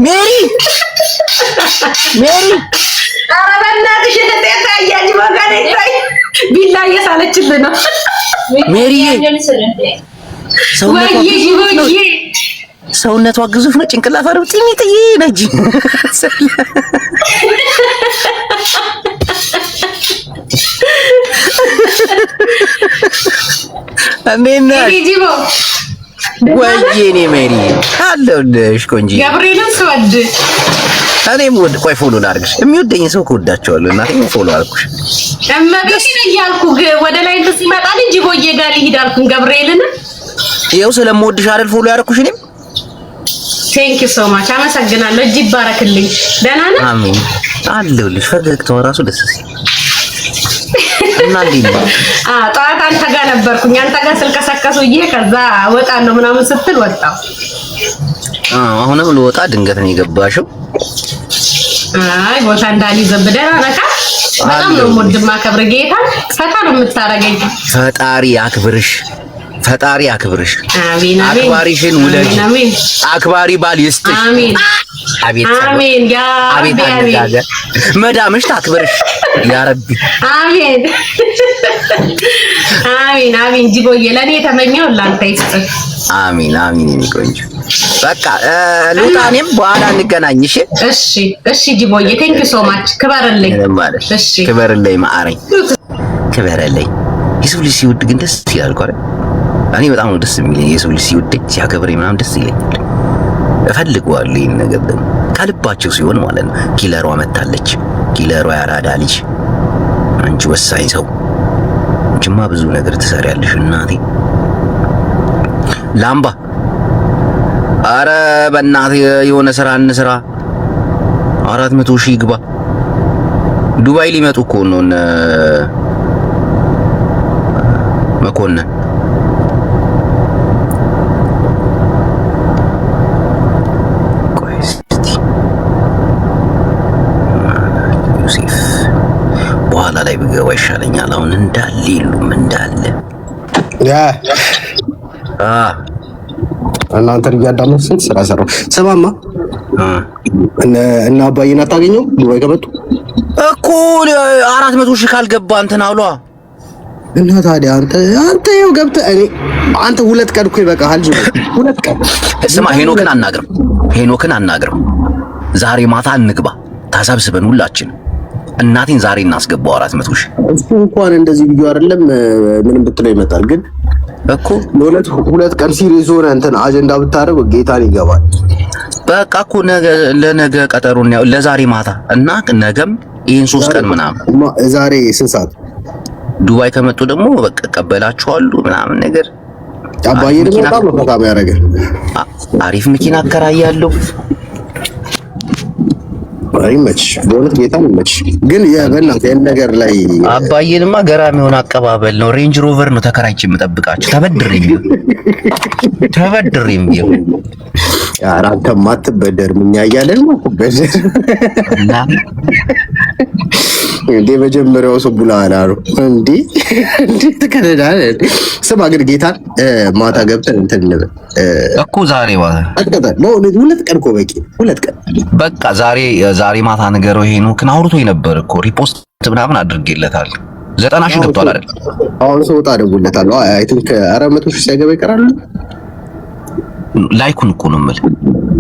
Speaker 1: ሜሪ
Speaker 12: ኧረ በእናትሽ ተጠያያጅ ወጋኔ ታይ ቢላ እየሳለችልህ ነው
Speaker 1: ሜሪዬ። ሰውነቷ ግዙፍ ነው፣ ጭንቅላቷ ደግሞ ጥንጥዬ ነች። አሜና ወይኔ ሜሪ አለሁልሽ ቆንጆ
Speaker 12: ገብርኤልን ስወድ
Speaker 1: እኔም ወድ ቆይ ፎሎ ላድርግሽ። የሚወደኝ ሰው ከወዳቸዋለሁ እናቴ ፎሎ አልኩሽ።
Speaker 12: እመቤቴን እያልኩ ወደ ላይ ሲመጣ ልጅ ጂቦዬ ጋር ሊሄድ አልኩኝ ገብርኤልን።
Speaker 1: ይኸው ስለምወድሽ አይደል ፎሎ ያደረኩሽ እኔም።
Speaker 12: ቴንክ ዩ ሶ ማች አመሰግናለሁ። እጅ ይባረክልኝ። ደህና ነህ?
Speaker 1: አሜን አለሁልሽ። ፈገግታው ራሱ ደስ ሲል እና
Speaker 12: ጠዋት አንተ ጋር ነበርኩኝ። አንተ ጋር ስልከሰከሱዬ ከዛ እወጣለሁ ምናምን ስትል ወጣሁ።
Speaker 1: አሁንም ልወጣ ድንገት ነው የገባሽው።
Speaker 12: አይ ቦታ እንዳልይዘብ ደህና ነህ? በጣም ነው የምወድማ ከብር ጌታ ፈታ ነው የምታረገኝ።
Speaker 1: ፈጣሪ አክብርሽ፣ ፈጣሪ አክብርሽ።
Speaker 12: አሜን አሜን።
Speaker 1: አክባሪሽን ውለጅ፣ አክባሪ ባል ይስጥሽ።
Speaker 12: አሜን
Speaker 1: አቤት
Speaker 12: አሜን። ያ
Speaker 1: አቤት አነጋገር መዳምሽ ታክብርሽ ያ ረቢ።
Speaker 12: አሜን አሜን አሜን። ጂቦዬ ለኔ የተመኘው ላንተ ይስጥ።
Speaker 1: አሜን አሜን። የኔ ቆንጆ በቃ ልውጣ፣ እኔም በኋላ እንገናኝ። እሺ
Speaker 12: እሺ እሺ። ጂቦዬ ቴንክ ዩ ሶ ማች ክበርልኝ።
Speaker 1: እሺ ክበርልኝ፣ ማዕረኝ ክበርልኝ። የሰው ልጅ ሲወድ ግን ደስ ይላል እኮ አይደል? እኔ በጣም ነው ደስ የሚለኝ የሰው ልጅ ሲወደኝ ሲያከብረኝ ምናምን ደስ ይለኛል። እፈልገዋለሁ ይሄን ነገር ደግሞ ከልባቸው ሲሆን ማለት ነው። ኪለሯ መታለች። ኪለሯ ያራዳ ልጅ፣ አንቺ ወሳኝ ሰው፣ አንቺማ ብዙ ነገር ትሰሪያለሽ እናቴ። ላምባ አረ በእናቴ የሆነ ስራ እንስራ። 400,000 ይግባ። ዱባይ ሊመጡ እኮ ነው መኮንን። በኋላ ላይ ብገባ ይሻለኛል። አሁን እንዳለ የሉም እንዳለ
Speaker 3: እናንተን እያዳመጥኩ ስንት ስራ ሰራው። ስማማ እና አባዬን አታገኘው ዱባይ ከመጡ
Speaker 1: እኮ 400,000 ካልገባ እንትን አሏ።
Speaker 3: እና ታዲያ አንተ ይኸው ገብተህ አንተ 2 ቀን እኮ ይበቃሃል። 2 ቀን
Speaker 1: ስማ፣ ሄኖክን አናግረው። ዛሬ ማታ እንግባ ታሳብስበን ሁላችን እናቴን ዛሬ እናስገባው 400,000።
Speaker 3: እሱ እንኳን እንደዚህ ብዬ አይደለም ምንም ብትለው ይመጣል። ግን
Speaker 1: እኮ
Speaker 3: ሁለት ቀን ሲሪየስ ሆነ እንትን አጀንዳ ብታረግ ጌታን ይገባል።
Speaker 1: በቃ እኮ ለነገ ቀጠሮን ያው ለዛሬ ማታ እና ነገም ይሄን 3 ቀን ምናምን
Speaker 3: ዛሬ ስንት ሰዓት
Speaker 1: ዱባይ ከመጡ ደግሞ በቃ ቀበላቸዋለሁ ምናምን ነገር።
Speaker 3: አባዬ ደግሞ በጣም ነው ፈታ የሚያደርግ
Speaker 1: አሪፍ መኪና አከራያለሁ።
Speaker 3: አይመች በእውነት ጌታን ይመች። ግን በእናትህ ያን ነገር ላይ
Speaker 1: አባዬንማ ገራሚ የሆነ አቀባበል ነው። ሬንጅ ሮቨር ነው ተከራይቼ የምጠብቃቸው። ተበድሬም ቢሆን
Speaker 3: ኧረ አንተማ አትበደርም፣ እኛ እያለን ነው አትበደር እንዴ። መጀመሪያው ሰው ቡላላ ነው እንዴ ትከለዳለህ። ስማ ግን ጌታን ማታ ገብተን እንትን እንበል
Speaker 1: እኮ ዛሬ ማታ
Speaker 3: በእውነት 2 ቀን እኮ በቂ 2 ቀን
Speaker 1: በቃ ዛሬ ማታ ነገረው። ሄኖክን አውርቶኝ ነበር እኮ ሪፖስት ምናምን አድርጌለታል። 90,000 ገብቷል አይደል?
Speaker 3: አሁን ሰው ታደርጉለታለሁ። አይ ቲንክ 400,000 ሳይገባ ይቀራል።
Speaker 1: ላይኩን እኮ ነው የምልህ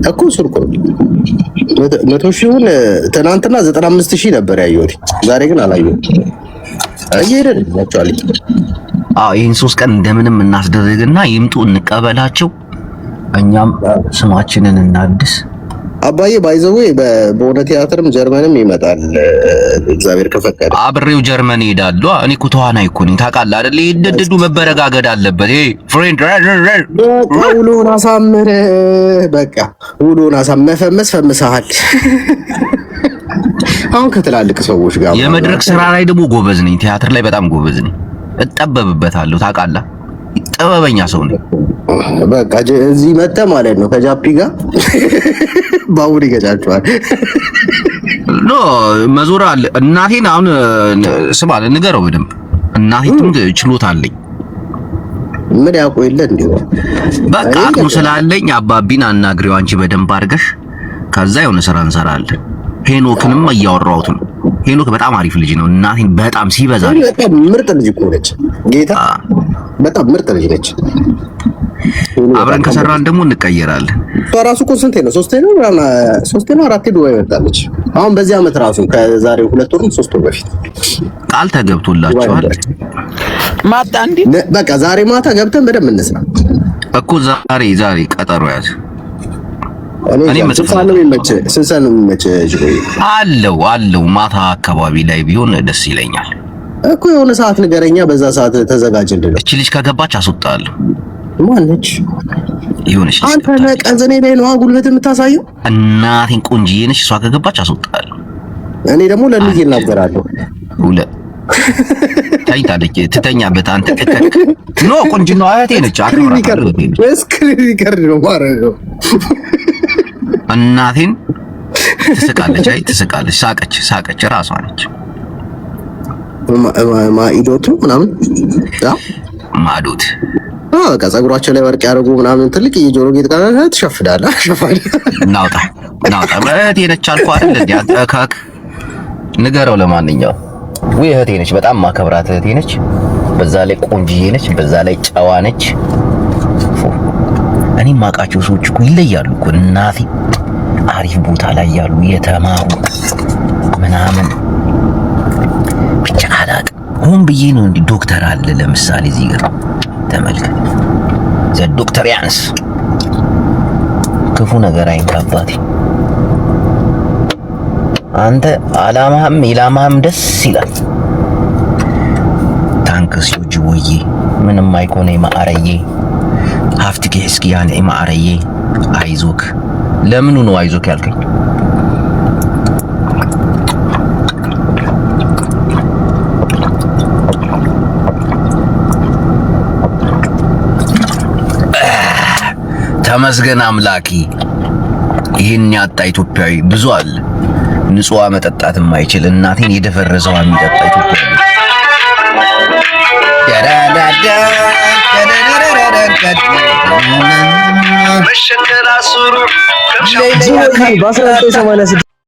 Speaker 3: እኮ ሱር እኮ 100,000ውን ትናንትና 95,000 ነበር ያየሁት። ዛሬ ግን አላየሁም። እየሄድን ናቸዋል።
Speaker 1: ይህን 3 ቀን እንደምንም እናስደርግና ይምጡ እንቀበላቸው፣ እኛም ስማችንን እናድስ።
Speaker 3: አባዬ ባይዘው በሆነ ቲያትርም ጀርመንም ይመጣል እግዚአብሔር ከፈቀደ።
Speaker 1: አብሬው ጀርመን እሄዳለሁ። እኔ እኮ ተዋናይ እኮ ነኝ ታውቃለህ አይደል? ይደደዱ መበረጋገድ አለበት። ፍሬንድ
Speaker 3: ውሎን አሳምረ በቃ ውሎን መፈመስ ፈምሰሃል። አሁን ከትላልቅ ሰዎች ጋር
Speaker 1: የመድረክ ስራ ላይ ደግሞ ጎበዝ ነኝ። ቲያትር ላይ በጣም ጎበዝ ነኝ። እጠበብበታለሁ ታውቃለህ። ጥበበኛ ሰው ነኝ።
Speaker 3: በቃ እዚህ መጣ ማለት ነው ከጃፒ ጋር ባቡር ይገጫቸዋል።
Speaker 1: ኖ መዞር አለ። እናቴን አሁን ስማ ንገረው በደንብ እናቴም ችሎታ አለኝ።
Speaker 3: ምን ያውቁ የለ እንዴ?
Speaker 1: በቃ አቅሙ ስላለኝ አባቢን አናግሪው አንቺ በደንብ አድርገሽ፣ ከዛ የሆነ ስራ እንሰራለን። ሄኖክንም እያወራሁት ነው። ሄኖክ በጣም አሪፍ ልጅ ነው። እናቴን በጣም ሲበዛ
Speaker 3: በጣም ምርጥ ልጅ እኮ ነች። ጌታ በጣም ምርጥ ልጅ ነች።
Speaker 1: አብረን ከሰራን ደግሞ እንቀየራለን።
Speaker 3: ራሱ እኮ ስንቴ ነው? ሶስቴ ነው አራቴ ዱባይ መጣለች። አሁን በዚህ አመት ራሱ ከዛሬ 2 ወር 3 ወር በፊት
Speaker 1: ቃል ተገብቶላችኋል።
Speaker 7: ማታ እንዴ
Speaker 3: በቃ ዛሬ ማታ ገብተን በደንብ እንስራ
Speaker 1: እኮ። ዛሬ ቀጠሮ ያዝ።
Speaker 3: እኔ መጽፋለሁ
Speaker 1: አለው ማታ አካባቢ ላይ ቢሆን ደስ ይለኛል
Speaker 3: እኮ። የሆነ ሰዓት ንገረኛ፣ በዛ ሰዓት ተዘጋጅልኝ።
Speaker 1: እቺ ልጅ ከገባች አስወጣለሁ።
Speaker 3: ማነች?
Speaker 1: ይሁንሽ
Speaker 3: አንተ ነቀዘኔ ላይ ነው ጉልበት የምታሳየው።
Speaker 1: እናቴን ቆንጂዬ ነች። እሷ ከገባች አስወጣለሁ።
Speaker 3: እኔ ደግሞ ለልጅ እናገራለሁ።
Speaker 1: ታይታለች ትተኛበት። አንተ ኖ ቆንጂና እህቴ ነች።
Speaker 3: ሪከርድ ነው ማረገው።
Speaker 1: እናቴን ትስቃለች። ሳቀች ራሷ ነች።
Speaker 3: ማኢዶቱ ምናምን
Speaker 1: ማዶት
Speaker 3: በቃ ፀጉራቸው ላይ ወርቅ ያደረጉ ምናምን ትልቅ የጆሮ ጌጥ ካለ ትሸፍዳለህ። ሸፋኝ
Speaker 1: ናውጣ እህቴ ነች አልኩህ አይደል? እንዴ ንገረው። ለማንኛውም ወይ እህቴ ነች፣ በጣም ማከብራት እህቴ ነች። በዛ ላይ ቆንጂዬ ነች፣ በዛ ላይ ጨዋ ነች። እኔ ማውቃቸው ሰዎች እኮ ይለያሉ እኮ እናቴ፣ አሪፍ ቦታ ላይ ያሉ የተማሩ ምናምን ብቻ አላውቅም። ሆን ብዬ ነው እንዲህ ዶክተር አለ ለምሳሌ እዚህ ጋር ተመልከት። ዶክተር ያንስ ክፉ ነገር አይንካባቴ። አንተ አላማህም ኢላማህም ደስ ይላል። ታንክስ ዮጂቦዬ ምንም አይኮነ ማአረዬ ሀፍትክ እስኪ ያን ማአረዬ አይዞክ። ለምኑ ነው አይዞክ ያልከኝ? ተመስገን አምላኪ። ይህን ያጣ ኢትዮጵያዊ ብዙ አለ። ንጹህ መጠጣት የማይችል እናቴን የደፈረሰው የሚጠጣ ኢትዮጵያዊ
Speaker 3: በ1986